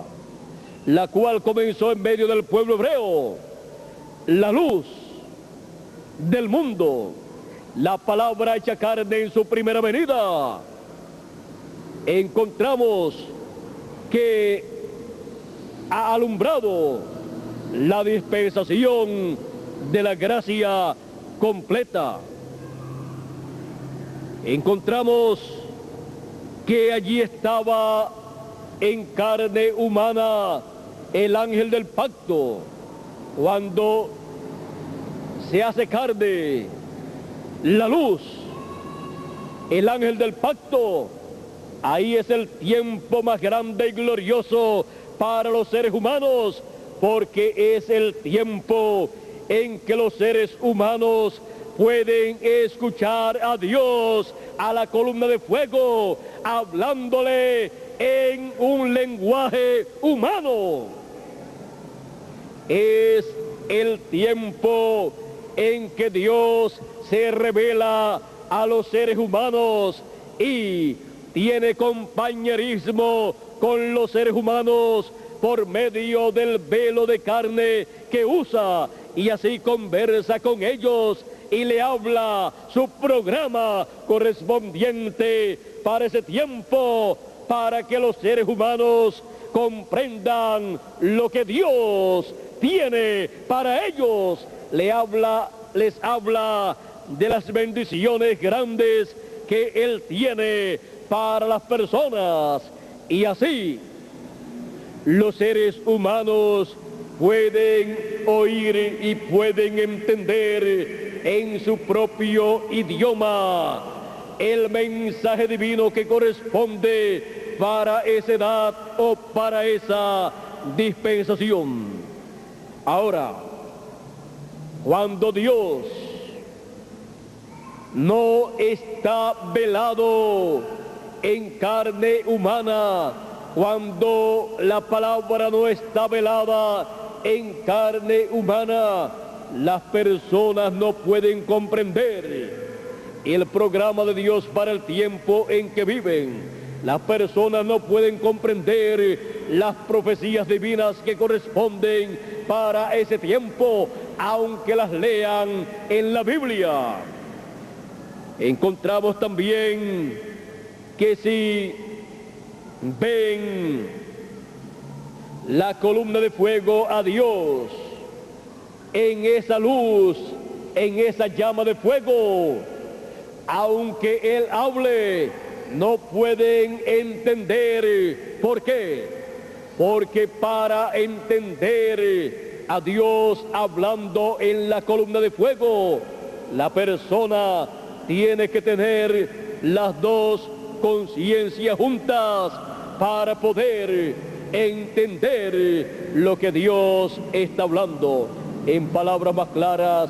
la cual comenzó en medio del pueblo hebreo, la luz del mundo, la palabra hecha carne en su primera venida, encontramos que ha alumbrado la dispensación de la gracia completa. Encontramos que allí estaba en carne humana el ángel del pacto, cuando se hace carne, la luz, el ángel del pacto. Ahí es el tiempo más grande y glorioso para los seres humanos, porque es el tiempo en que los seres humanos pueden escuchar a Dios, a la columna de fuego, hablándole en un lenguaje humano. Es el tiempo en que Dios se revela a los seres humanos y tiene compañerismo con los seres humanos por medio del velo de carne que usa, y así conversa con ellos y le habla su programa correspondiente para ese tiempo, para que los seres humanos comprendan lo que Dios tiene para ellos. Les habla de las bendiciones grandes que Él tiene para las personas, y así los seres humanos pueden oír y pueden entender en su propio idioma el mensaje divino que corresponde para esa edad o para esa dispensación. Ahora, cuando Dios no está velado en carne humana, cuando la palabra no está velada en carne humana, las personas no pueden comprender el programa de Dios para el tiempo en que viven. Las personas no pueden comprender las profecías divinas que corresponden para ese tiempo, aunque las lean en la Biblia. Encontramos también que si ven la columna de fuego a Dios en esa luz, en esa llama de fuego, aunque Él hable, no pueden entender. ¿Por qué? Porque para entender a Dios hablando en la columna de fuego, la persona tiene que tener las dos conciencias juntas para poder entender lo que Dios está hablando. En palabras más claras,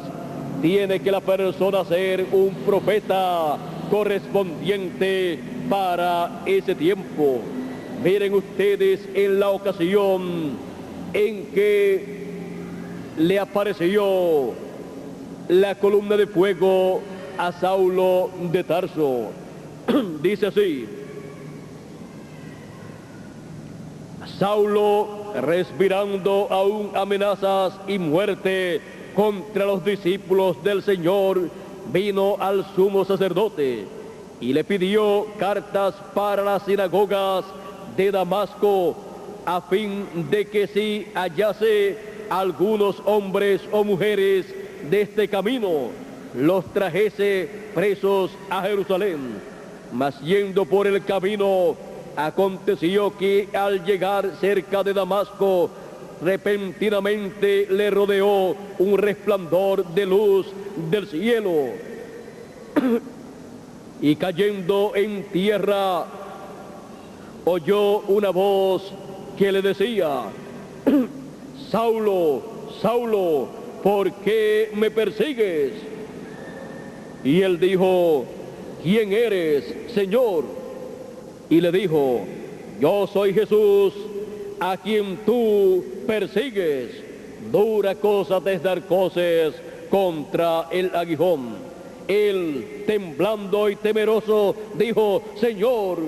tiene que la persona ser un profeta correspondiente para ese tiempo. Miren ustedes, en la ocasión en que le apareció la columna de fuego a Saulo de Tarso, dice así: Saulo, respirando aún amenazas y muerte contra los discípulos del Señor, vino al sumo sacerdote y le pidió cartas para las sinagogas de Damasco, a fin de que si hallase algunos hombres o mujeres de este camino, los trajese presos a Jerusalén. Mas yendo por el camino, aconteció que al llegar cerca de Damasco, repentinamente le rodeó un resplandor de luz del cielo, y cayendo en tierra, oyó una voz que le decía: Saulo, Saulo, ¿por qué me persigues? Y él dijo: ¿quién eres, Señor? Y le dijo: yo soy Jesús, a quien tú persigues. Dura cosa te es dar coces contra el aguijón. Él, temblando y temeroso, dijo: Señor,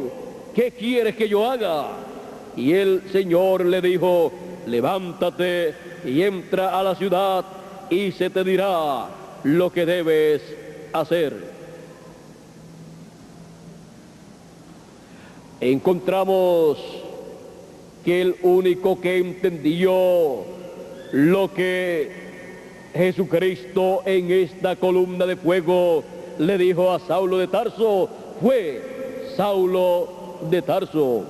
¿qué quieres que yo haga? Y el Señor le dijo: levántate y entra a la ciudad, y se te dirá lo que debes hacer. Encontramos que el único que entendió lo que Jesucristo en esta columna de fuego le dijo a Saulo de Tarso fue Saulo de Tarso.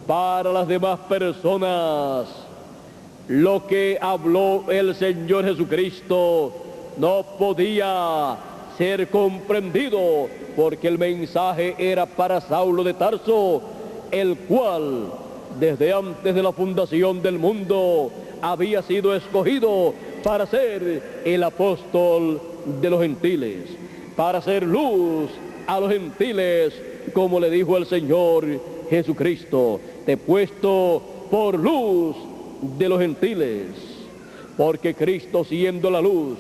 Para las demás personas, lo que habló el Señor Jesucristo no podía ser comprendido, porque el mensaje era para Saulo de Tarso, el cual desde antes de la fundación del mundo había sido escogido para ser el apóstol de los gentiles, para ser luz a los gentiles, como le dijo el Señor Jesucristo: te he puesto por luz de los gentiles, porque Cristo, siendo la luz,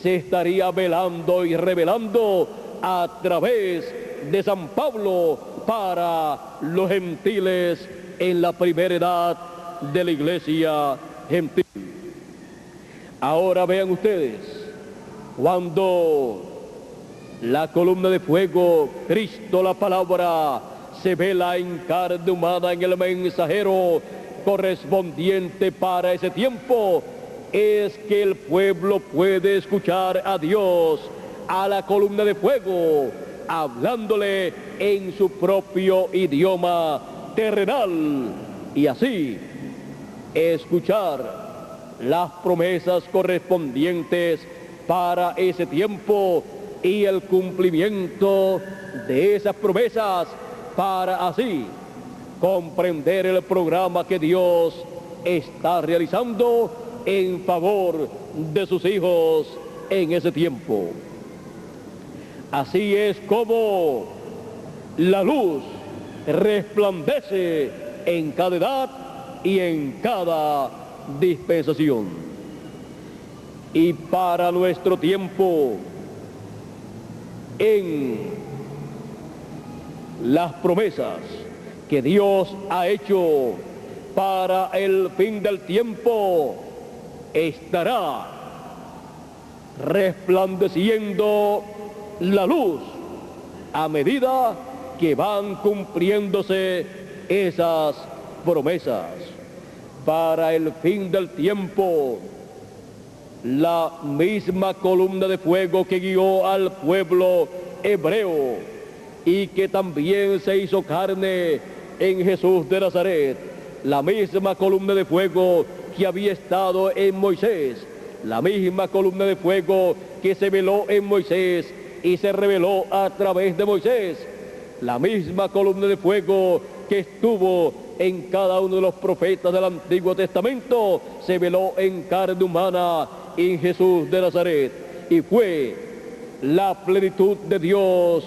se estaría velando y revelando a través de San Pablo para los gentiles en la primera edad de la iglesia gentil. Ahora vean ustedes, cuando la columna de fuego, Cristo la palabra, se vela en carne humana en el mensajero correspondiente para ese tiempo, es que el pueblo puede escuchar a Dios, a la columna de fuego, hablándole en su propio idioma terrenal, y así escuchar las promesas correspondientes para ese tiempo y el cumplimiento de esas promesas, para así comprender el programa que Dios está realizando en favor de sus hijos en ese tiempo. Así es como la luz resplandece en cada edad y en cada dispensación. Y para nuestro tiempo, en las promesas que Dios ha hecho para el fin del tiempo, estará resplandeciendo la luz a medida que van cumpliéndose esas promesas. Para el fin del tiempo, la misma columna de fuego que guió al pueblo hebreo y que también se hizo carne en Jesús de Nazaret, la misma columna de fuego que había estado en Moisés, la misma columna de fuego que se veló en Moisés y se reveló a través de Moisés, la misma columna de fuego que estuvo en cada uno de los profetas del Antiguo Testamento, se veló en carne humana en Jesús de Nazaret, y fue la plenitud de Dios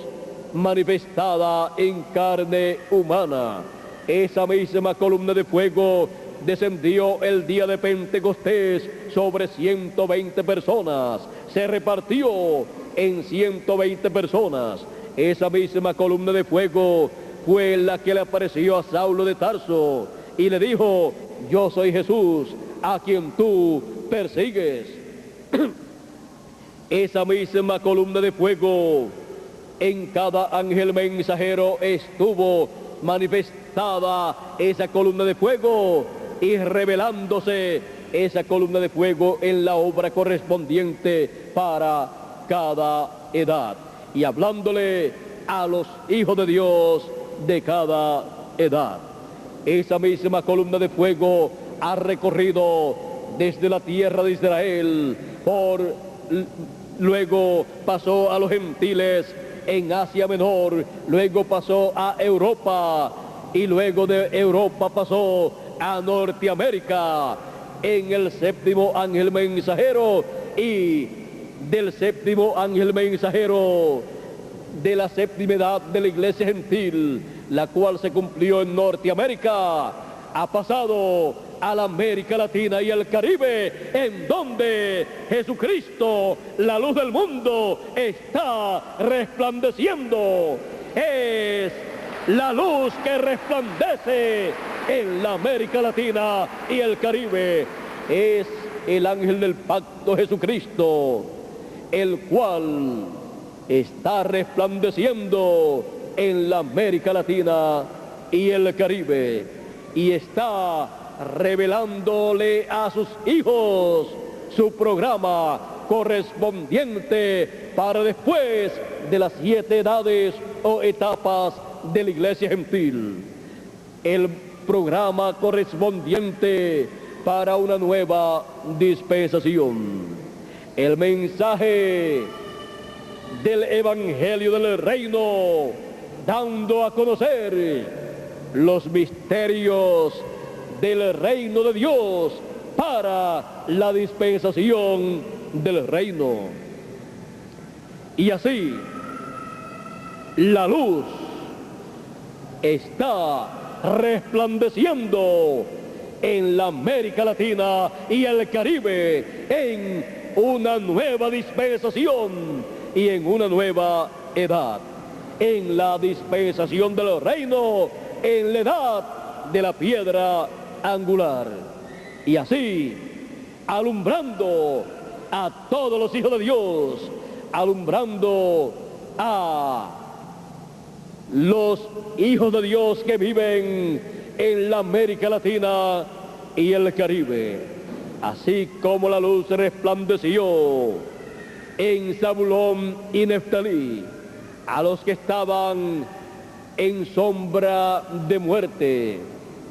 manifestada en carne humana. Esa misma columna de fuego descendió el día de Pentecostés sobre 120 personas, se repartió en 120 personas. Esa misma columna de fuego fue la que le apareció a Saulo de Tarso y le dijo: yo soy Jesús a quien tú persigues. Esa misma columna de fuego, en cada ángel mensajero estuvo manifestada esa columna de fuego y revelándose esa columna de fuego en la obra correspondiente para cada edad, y hablándole a los hijos de Dios de cada edad. Esa misma columna de fuego ha recorrido desde la tierra de Israel, luego pasó a los gentiles en Asia Menor, luego pasó a Europa, y luego de Europa pasó a Norteamérica en el séptimo ángel mensajero, y del séptimo ángel mensajero de la séptima edad de la iglesia gentil, la cual se cumplió en Norteamérica, ha pasado a la América Latina y el Caribe, en donde Jesucristo, la luz del mundo, está resplandeciendo. Es la luz que resplandece en la América Latina y el Caribe. Es el ángel del pacto, Jesucristo, el cual está resplandeciendo en la América Latina y el Caribe, y está revelándole a sus hijos su programa correspondiente para después de las 7 edades o etapas de la iglesia gentil. El programa correspondiente para una nueva dispensación. el mensaje del Evangelio del Reino, dando a conocer los misterios del reino de Dios para la dispensación del reino. Y así, la luz está resplandeciendo en la América Latina y el Caribe en una nueva dispensación y en una nueva edad, en la dispensación del reino, en la edad de la piedra angular, y así alumbrando a todos los hijos de Dios, alumbrando a los hijos de Dios que viven en la América Latina y el Caribe, así como la luz resplandeció en Zabulón y Neftalí, a los que estaban en sombra de muerte,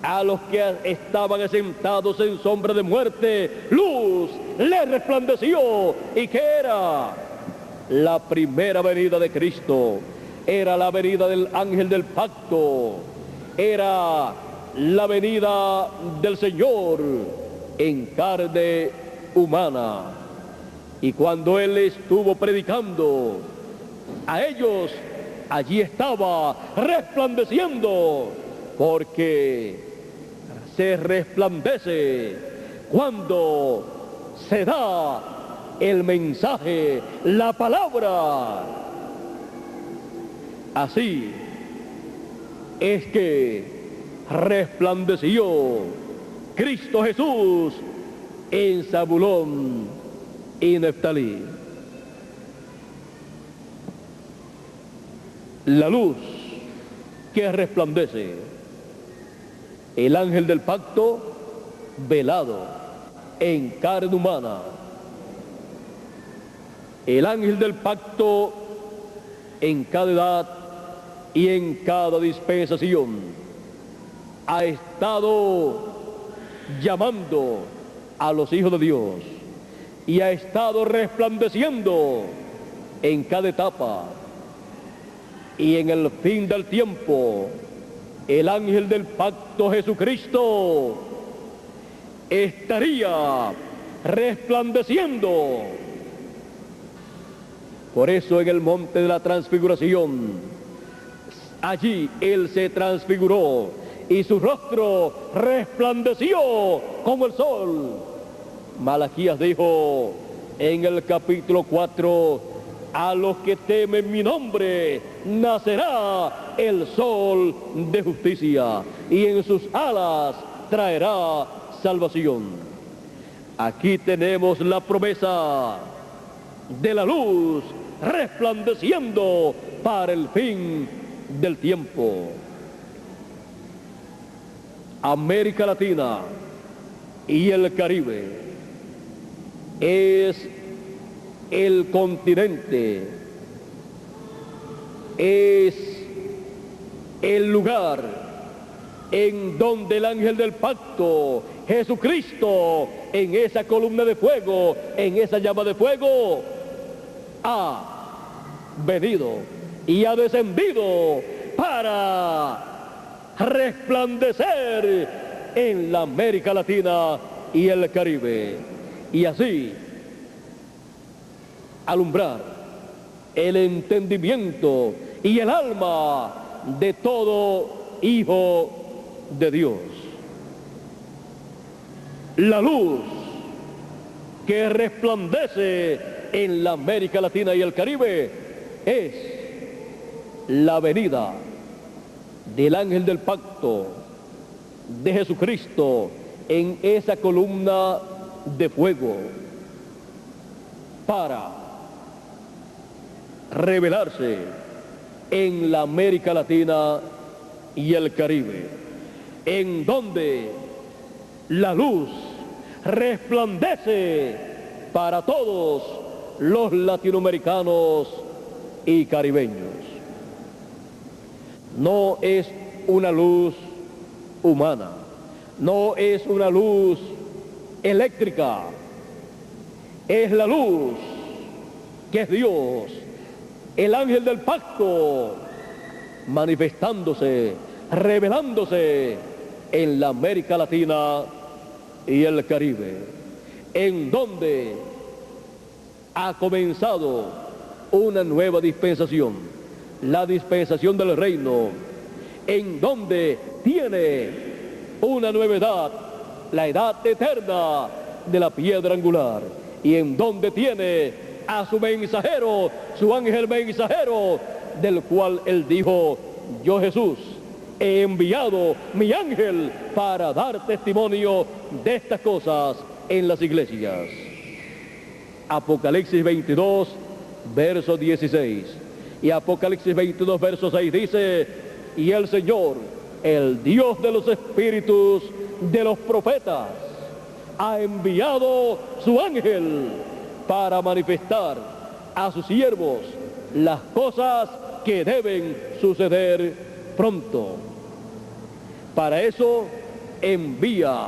a los que estaban asentados en sombra de muerte, luz les resplandeció. ¿Y qué era? La primera venida de Cristo, era la venida del ángel del pacto, era la venida del Señor en carne humana. Y cuando Él estuvo predicando a ellos, allí estaba resplandeciendo, porque se resplandece cuando se da el mensaje, la palabra. Así es que resplandeció Cristo Jesús en Zabulón y Neftalí. La luz que resplandece, el ángel del pacto velado en carne humana, el ángel del pacto en cada edad y en cada dispensación ha estado llamando a los hijos de Dios y ha estado resplandeciendo en cada etapa. Y en el fin del tiempo, el ángel del pacto Jesucristo estaría resplandeciendo. Por eso en el monte de la transfiguración, allí Él se transfiguró y su rostro resplandeció como el sol. Malaquías dijo en el capítulo 4, a los que temen mi nombre nacerá el sol de justicia y en sus alas traerá salvación. Aquí tenemos la promesa de la luz resplandeciendo para el fin del tiempo. América Latina y el Caribe es el continente, es el lugar en donde el ángel del pacto, Jesucristo, en esa columna de fuego, en esa llama de fuego, ha venido y ha descendido para resplandecer en la América Latina y el Caribe, y así alumbrar el entendimiento y el alma de todo hijo de Dios. La luz que resplandece en la América Latina y el Caribe es la venida del ángel del pacto de Jesucristo en esa columna de fuego para revelarse en la América Latina y el Caribe, en donde la luz resplandece para todos los latinoamericanos y caribeños. No es una luz humana, no es una luz eléctrica, es la luz, que es Dios, el ángel del pacto, manifestándose, revelándose en la América Latina y el Caribe, en donde ha comenzado una nueva dispensación, la dispensación del reino, en donde tiene una nueva edad, la edad eterna de la piedra angular, y en donde tiene a su mensajero, su ángel mensajero, del cual él dijo: yo, Jesús, he enviado mi ángel para dar testimonio de estas cosas en las iglesias. Apocalipsis 22, verso 16. Y Apocalipsis 22, verso 6 dice: y el Señor, el Dios de los espíritus de los profetas, ha enviado su ángel para manifestar a sus siervos las cosas que deben suceder pronto. Para eso envía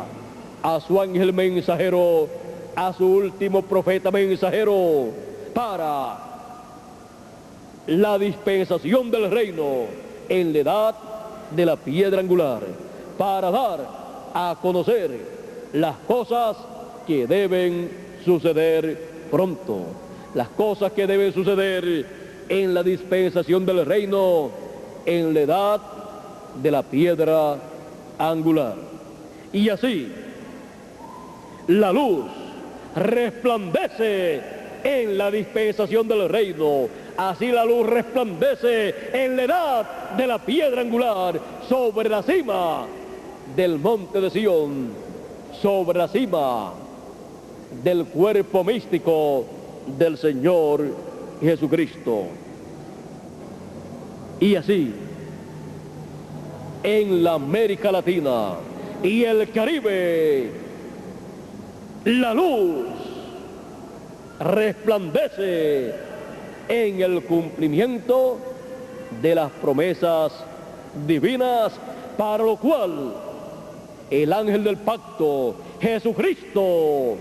a su ángel mensajero, a su último profeta mensajero, para la dispensación del reino en la edad de la piedra angular, para dar a conocer las cosas que deben suceder pronto, las cosas que deben suceder en la dispensación del reino en la edad de la piedra angular. Y así la luz resplandece en la dispensación del reino, así la luz resplandece en la edad de la piedra angular, sobre la cima del monte de Sión, sobre la cima del cuerpo místico del Señor Jesucristo. Y así, en la América Latina y el Caribe, la luz resplandece en el cumplimiento de las promesas divinas, para lo cual el ángel del pacto, Jesucristo,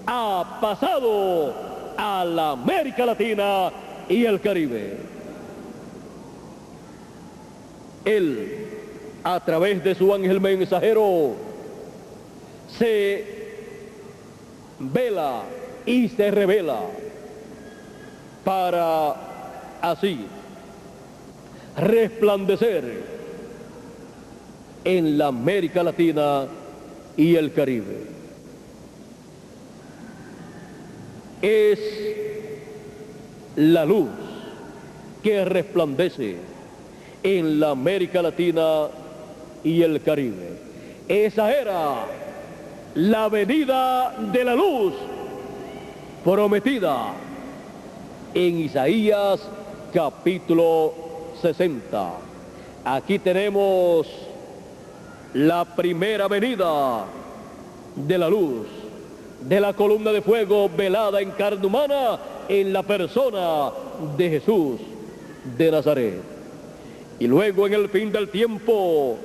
ha pasado a la América Latina y el Caribe. Él, a través de su ángel mensajero, se vela y se revela para así resplandecer en la América Latina y el Caribe. Es la luz que resplandece en la América Latina y el Caribe. Esa era la venida de la luz prometida en Isaías capítulo 60. Aquí tenemos la primera venida de la luz, de la columna de fuego velada en carne humana en la persona de Jesús de Nazaret. Y luego, en el fin del tiempo,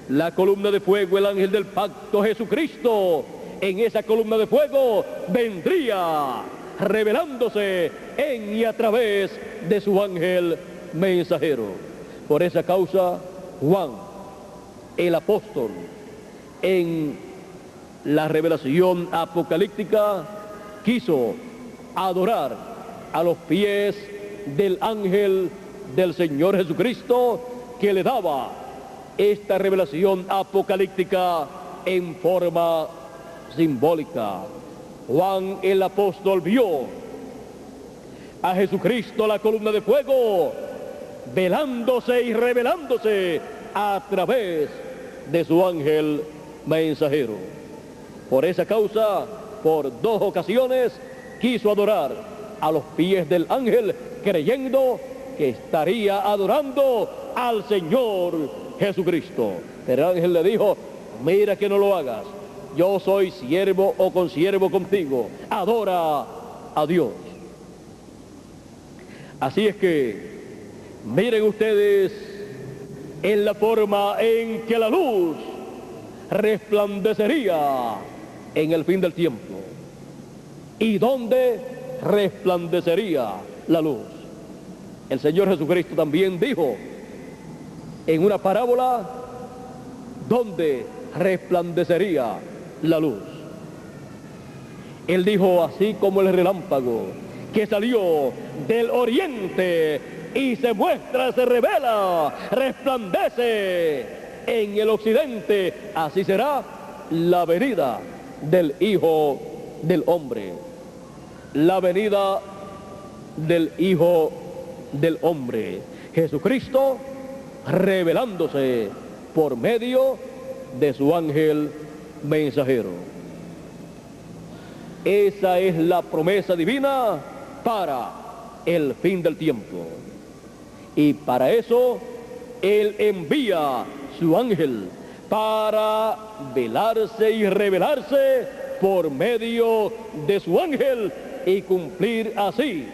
la columna de fuego, el ángel del pacto, Jesucristo, en esa columna de fuego vendría revelándose en y a través de su ángel mensajero. Por esa causa, Juan, el apóstol, en la revelación apocalíptica, quiso adorar a los pies del ángel del Señor Jesucristo, que le daba esta revelación apocalíptica en forma simbólica. Juan el apóstol vio a Jesucristo, la columna de fuego, velándose y revelándose a través de su ángel mensajero. Por esa causa, por 2 ocasiones, quiso adorar a los pies del ángel, creyendo que estaría adorando al Señor Jesucristo. Pero el ángel le dijo: mira que no lo hagas, yo soy siervo o consiervo contigo, adora a Dios. Así es que miren ustedes en la forma en que la luz resplandecería en el fin del tiempo. y donde resplandecería la luz. El Señor Jesucristo también dijo en una parábola donde resplandecería la luz. Él dijo: así como el relámpago que salió del oriente y se muestra, se revela, resplandece en el occidente, así será la venida del Hijo del Hombre. La venida del Hijo del Hombre, Jesucristo revelándose por medio de su ángel mensajero. Esa es la promesa divina para el fin del tiempo. Y para eso Él envía su ángel para velarse y revelarse por medio de su ángel y cumplir así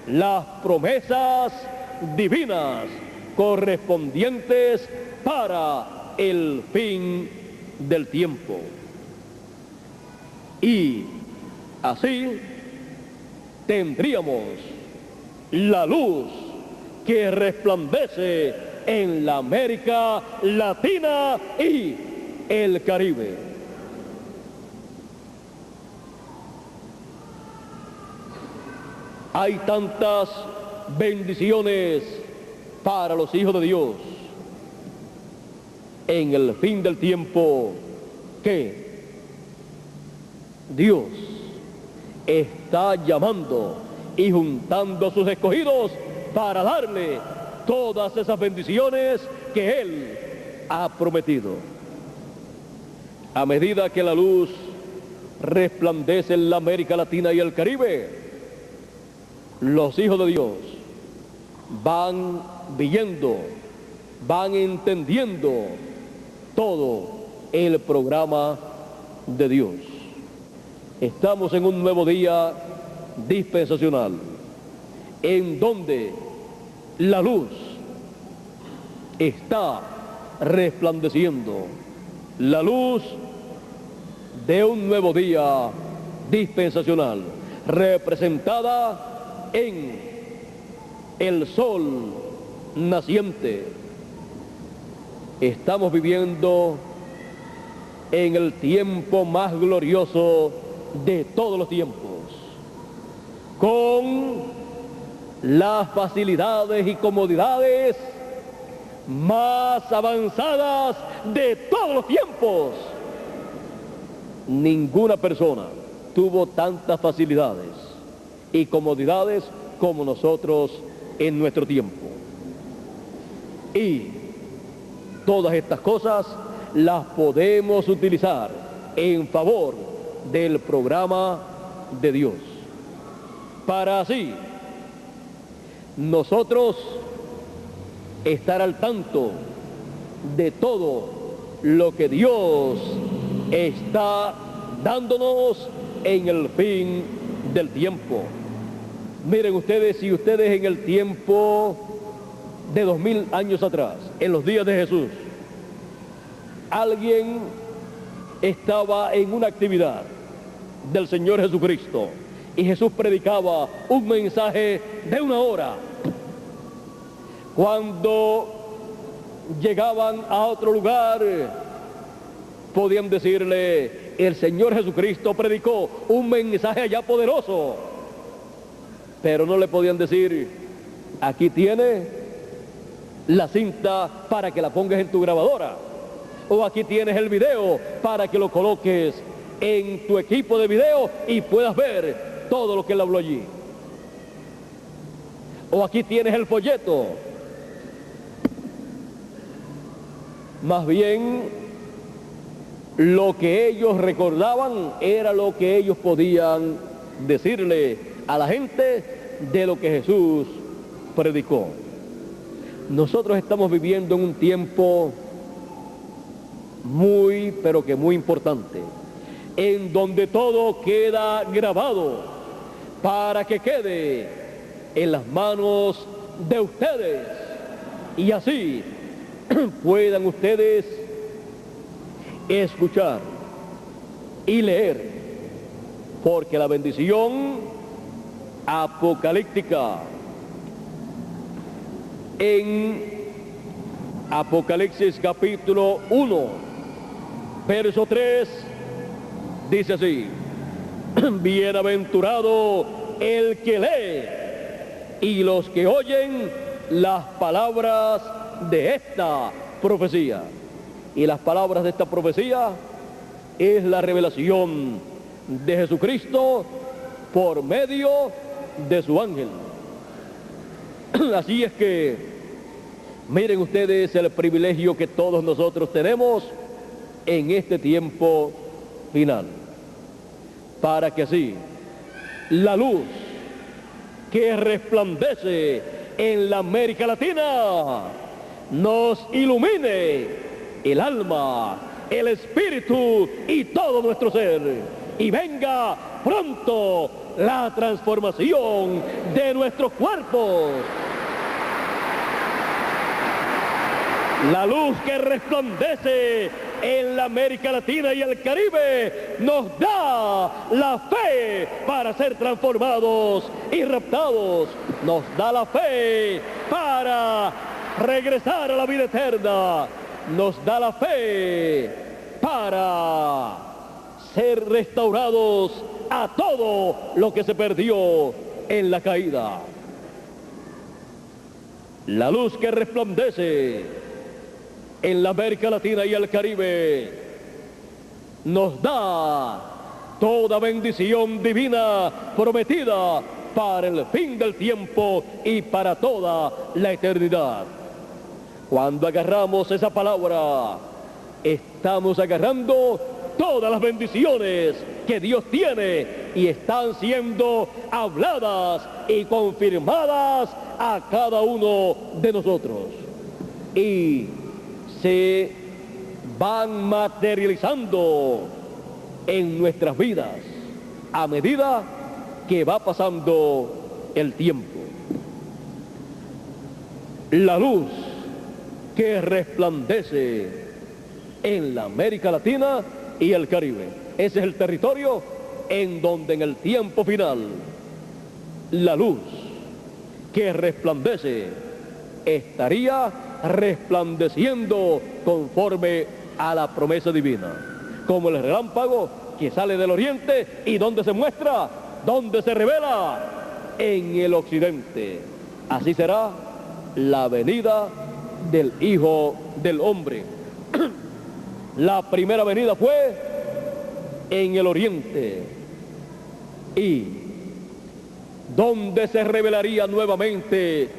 las promesas divinas correspondientes para el fin del tiempo. Y así tendríamos la luz que resplandece en la América Latina y el Caribe. Hay tantas bendiciones para los hijos de Dios en el fin del tiempo que Dios está llamando y juntando a sus escogidos para darle todas esas bendiciones que Él ha prometido. A medida que la luz resplandece en la América Latina y el Caribe, los hijos de Dios van viendo, van entendiendo todo el programa de Dios. Estamos en un nuevo día dispensacional, en donde la luz está resplandeciendo, la luz de un nuevo día dispensacional, representada en el sol naciente. Estamos viviendo en el tiempo más glorioso de todos los tiempos, con las facilidades y comodidades más avanzadas de todos los tiempos. Ninguna persona tuvo tantas facilidades y comodidades como nosotros en nuestro tiempo. Y todas estas cosas las podemos utilizar en favor del programa de Dios, para así nosotros estar al tanto de todo lo que Dios está dándonos en el fin del tiempo. Miren ustedes, si ustedes en el tiempo de 2000 años atrás, en los días de Jesús, alguien estaba en una actividad del Señor Jesucristo y Jesús predicaba un mensaje de 1 hora. Cuando llegaban a otro lugar, podían decirle: el Señor Jesucristo predicó un mensaje allá poderoso. Pero no le podían decir: aquí tiene la cinta para que la pongas en tu grabadora, o aquí tienes el video para que lo coloques en tu equipo de video y puedas ver todo lo que él habló allí, o aquí tienes el folleto. Más bien, lo que ellos recordaban era lo que ellos podían decirle a la gente de lo que Jesús predicó. Nosotros estamos viviendo en un tiempo muy, pero que muy importante, en donde todo queda grabado para que quede en las manos de ustedes y así puedan ustedes escuchar y leer porque la bendición apocalíptica en Apocalipsis capítulo 1, verso 3, dice así: bienaventurado el que lee y los que oyen las palabras de esta profecía. Y las palabras de esta profecía es la revelación de Jesucristo por medio de su ángel. Así es que miren ustedes el privilegio que todos nosotros tenemos en este tiempo final, para que así la luz que resplandece en la América Latina nos ilumine el alma, el espíritu y todo nuestro ser, y venga pronto la transformación de nuestros cuerpos. La luz que resplandece en la América Latina y el Caribe nos da la fe para ser transformados y raptados. Nos da la fe para regresar a la vida eterna. Nos da la fe para ser restaurados a todo lo que se perdió en la caída. La luz que resplandece en la América Latina y el Caribe nos da toda bendición divina prometida para el fin del tiempo y para toda la eternidad. Cuando agarramos esa palabra, estamos agarrando todas las bendiciones que Dios tiene y están siendo habladas y confirmadas a cada uno de nosotros. Y se van materializando en nuestras vidas a medida que va pasando el tiempo. La luz que resplandece en la América Latina y el Caribe. Ese es el territorio en donde en el tiempo final la luz que resplandece estaría resplandeciendo conforme a la promesa divina, como el relámpago que sale del oriente y donde se muestra, donde se revela, en el occidente. Así será la venida del Hijo del Hombre. La primera venida fue en el oriente, y donde se revelaría nuevamente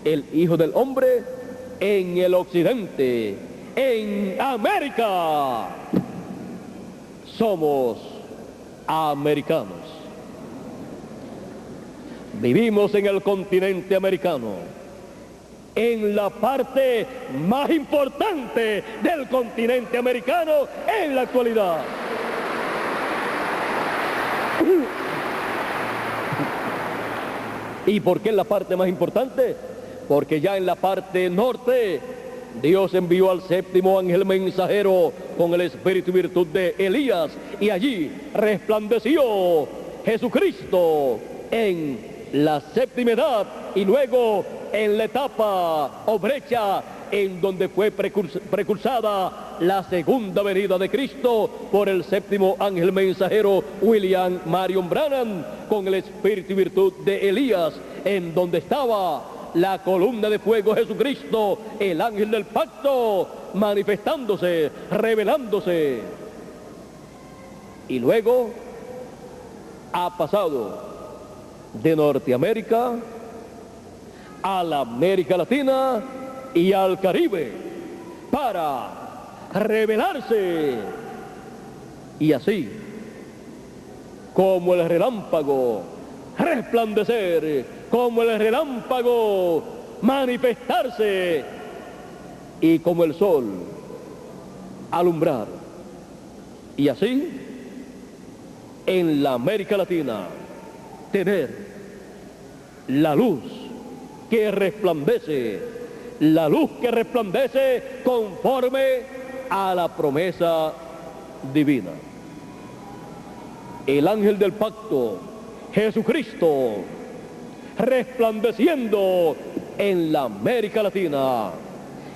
el Hijo del Hombre, en el occidente, en América. Somos americanos. Vivimos en el continente americano, en la parte más importante del continente americano en la actualidad. ¿Y por qué en la parte más importante? Porque ya en la parte norte Dios envió al séptimo ángel mensajero con el espíritu y virtud de Elías, y allí resplandeció Jesucristo en la séptima edad y luego en la etapa o brecha en donde fue precursada la segunda venida de Cristo por el séptimo ángel mensajero William Marion Branham con el espíritu y virtud de Elías, en donde estaba la columna de fuego Jesucristo, el ángel del pacto, manifestándose, revelándose. Y luego ha pasado de Norteamérica a la América Latina y al Caribe para revelarse, y así como el relámpago resplandecer, como el relámpago manifestarse, y como el sol alumbrar. Y así en la América Latina tener la luz que resplandece, la luz que resplandece conforme a la promesa divina. el ángel del pacto, Jesucristo, resplandeciendo en la América Latina,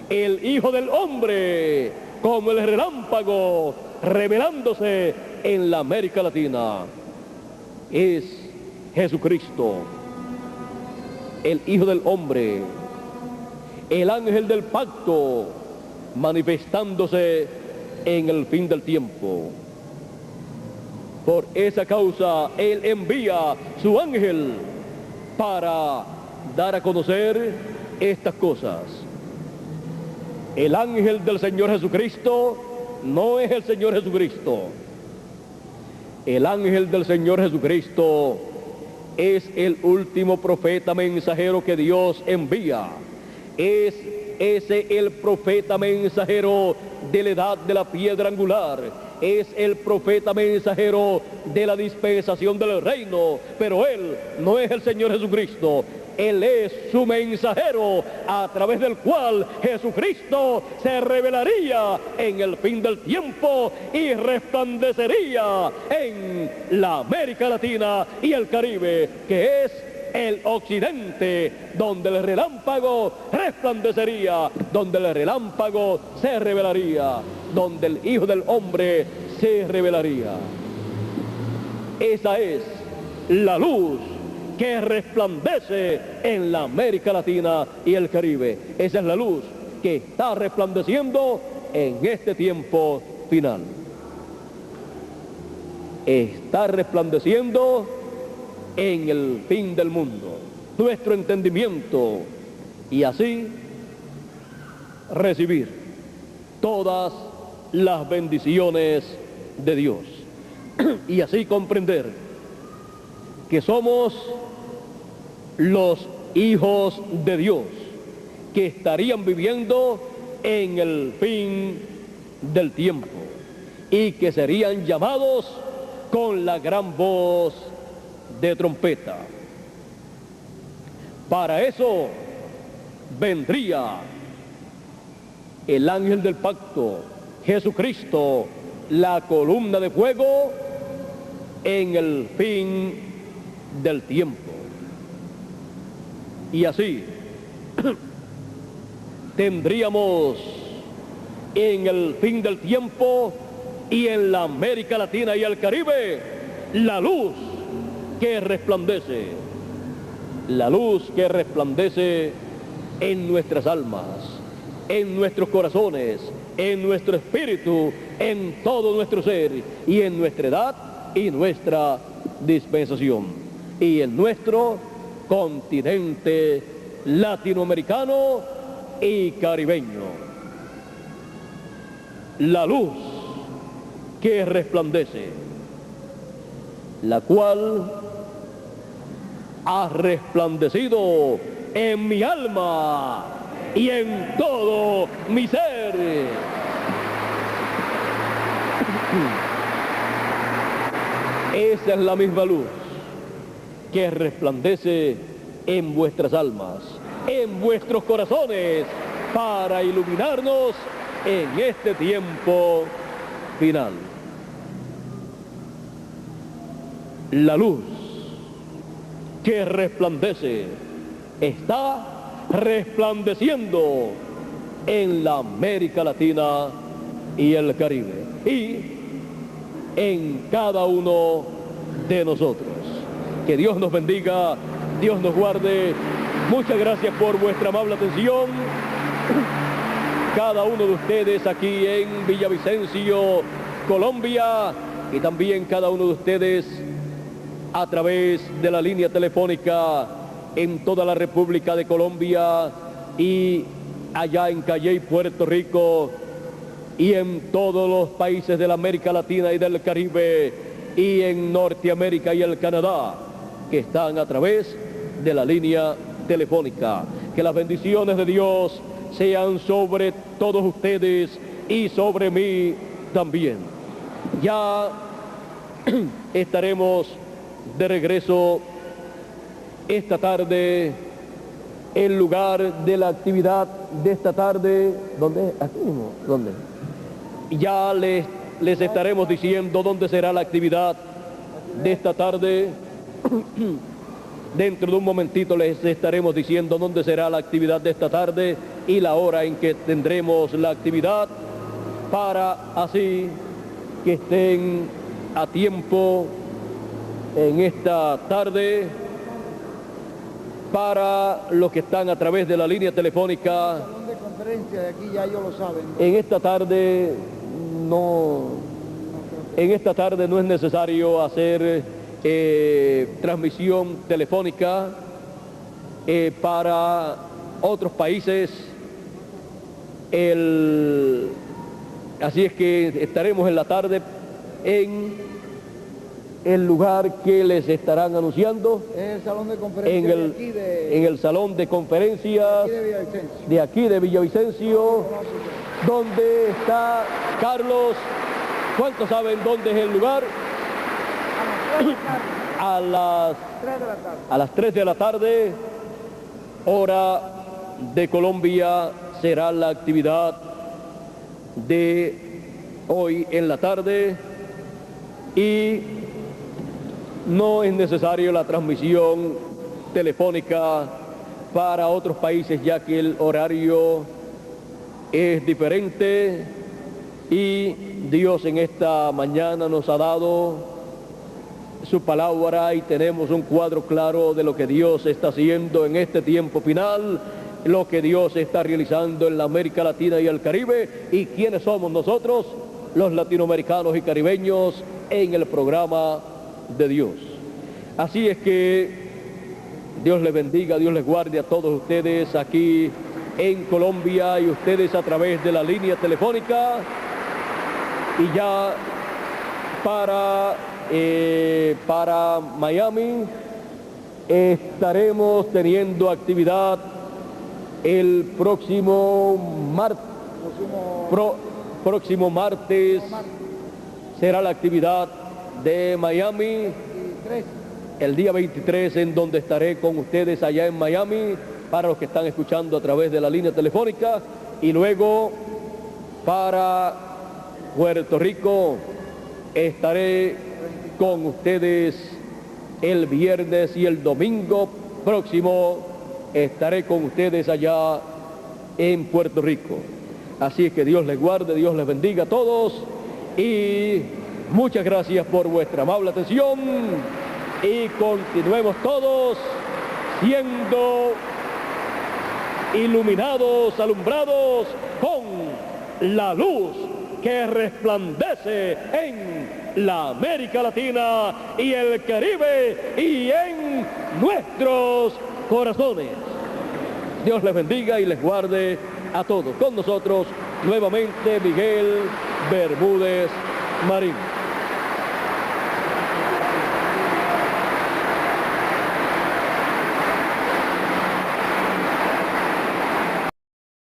el Hijo del Hombre, como el relámpago, revelándose en la América Latina, es Jesucristo, el Hijo del Hombre, el ángel del pacto, manifestándose en el fin del tiempo. Por esa causa, Él envía su ángel para dar a conocer estas cosas. El ángel del Señor Jesucristo no es el Señor Jesucristo. El ángel del Señor Jesucristo es el último profeta mensajero que Dios envía. Es ese el profeta mensajero de la edad de la piedra angular. Es el profeta mensajero de la dispensación del reino, pero Él no es el Señor Jesucristo. Él es su mensajero, a través del cual Jesucristo se revelaría en el fin del tiempo y resplandecería en la América Latina y el Caribe, que es el occidente, donde el relámpago resplandecería, donde el relámpago se revelaría, donde el Hijo del Hombre se revelaría. Esa es la luz que resplandece en la América Latina y el Caribe. Esa es la luz que está resplandeciendo en este tiempo final. Está resplandeciendo en el fin del mundo, nuestro entendimiento, y así recibir todas las bendiciones de Dios y así comprender que somos los hijos de Dios que estarían viviendo en el fin del tiempo y que serían llamados con la gran voz de trompeta. Para eso vendría el ángel del pacto, Jesucristo, la columna de fuego en el fin del tiempo. Y así tendríamos en el fin del tiempo y en la América Latina y el Caribe la luz que resplandece, la luz que resplandece en nuestras almas, en nuestros corazones, en nuestro espíritu, en todo nuestro ser y en nuestra edad y nuestra dispensación y en nuestro continente latinoamericano y caribeño. La luz que resplandece, la cual ha resplandecido en mi alma y en todo mi ser. Esa es la misma luz que resplandece en vuestras almas, en vuestros corazones, para iluminarnos en este tiempo final. La luz que resplandece está resplandeciendo en la América Latina y el Caribe y en cada uno de nosotros. Que Dios nos bendiga, Dios nos guarde. Muchas gracias por vuestra amable atención. Cada uno de ustedes aquí en Villavicencio, Colombia, y también cada uno de ustedes a través de la línea telefónica en toda la República de Colombia y allá en Calley, Puerto Rico, y en todos los países de la América Latina y del Caribe, y en Norteamérica y el Canadá, que están a través de la línea telefónica. Que las bendiciones de Dios sean sobre todos ustedes y sobre mí también. Ya estaremos de regreso esta tarde. El lugar de la actividad de esta tarde, ¿dónde? Aquí mismo, ¿dónde? Ya les estaremos diciendo dónde será la actividad de esta tarde. Dentro de un momentito les estaremos diciendo dónde será la actividad de esta tarde y la hora en que tendremos la actividad, para así que estén a tiempo en esta tarde. Para los que están a través de la línea telefónica, El salón de conferencia de aquí ya ellos lo saben. en esta tarde no es necesario hacer transmisión telefónica para otros países. Así es que estaremos en la tarde en el lugar que les estarán anunciando, Es el salón de conferencia en el salón de conferencias de Villavicencio. de aquí de Villavicencio, donde está Carlos. ¿Cuántos saben dónde es el lugar? A las 3 de la tarde, hora de Colombia, será la actividad de hoy en la tarde, y no es necesario la transmisión telefónica para otros países, ya que el horario es diferente y Dios en esta mañana nos ha dado su palabra y tenemos un cuadro claro de lo que Dios está haciendo en este tiempo final, lo que Dios está realizando en la América Latina y el Caribe, y quiénes somos nosotros, los latinoamericanos y caribeños, en el programa de Dios. Así es que Dios les bendiga, Dios les guarde a todos ustedes aquí en Colombia y ustedes a través de la línea telefónica. Y ya para Miami estaremos teniendo actividad el próximo martes. Será la actividad de Miami, el día 23, en donde estaré con ustedes allá en Miami, para los que están escuchando a través de la línea telefónica, y luego para Puerto Rico estaré con ustedes el viernes, y el domingo próximo estaré con ustedes allá en Puerto Rico. Así es que Dios les guarde, Dios les bendiga a todos, y muchas gracias por vuestra amable atención, y continuemos todos siendo iluminados, alumbrados con la luz que resplandece en la América Latina y el Caribe y en nuestros corazones. Dios les bendiga y les guarde a todos. Con nosotros nuevamente Miguel Bermúdez Marín.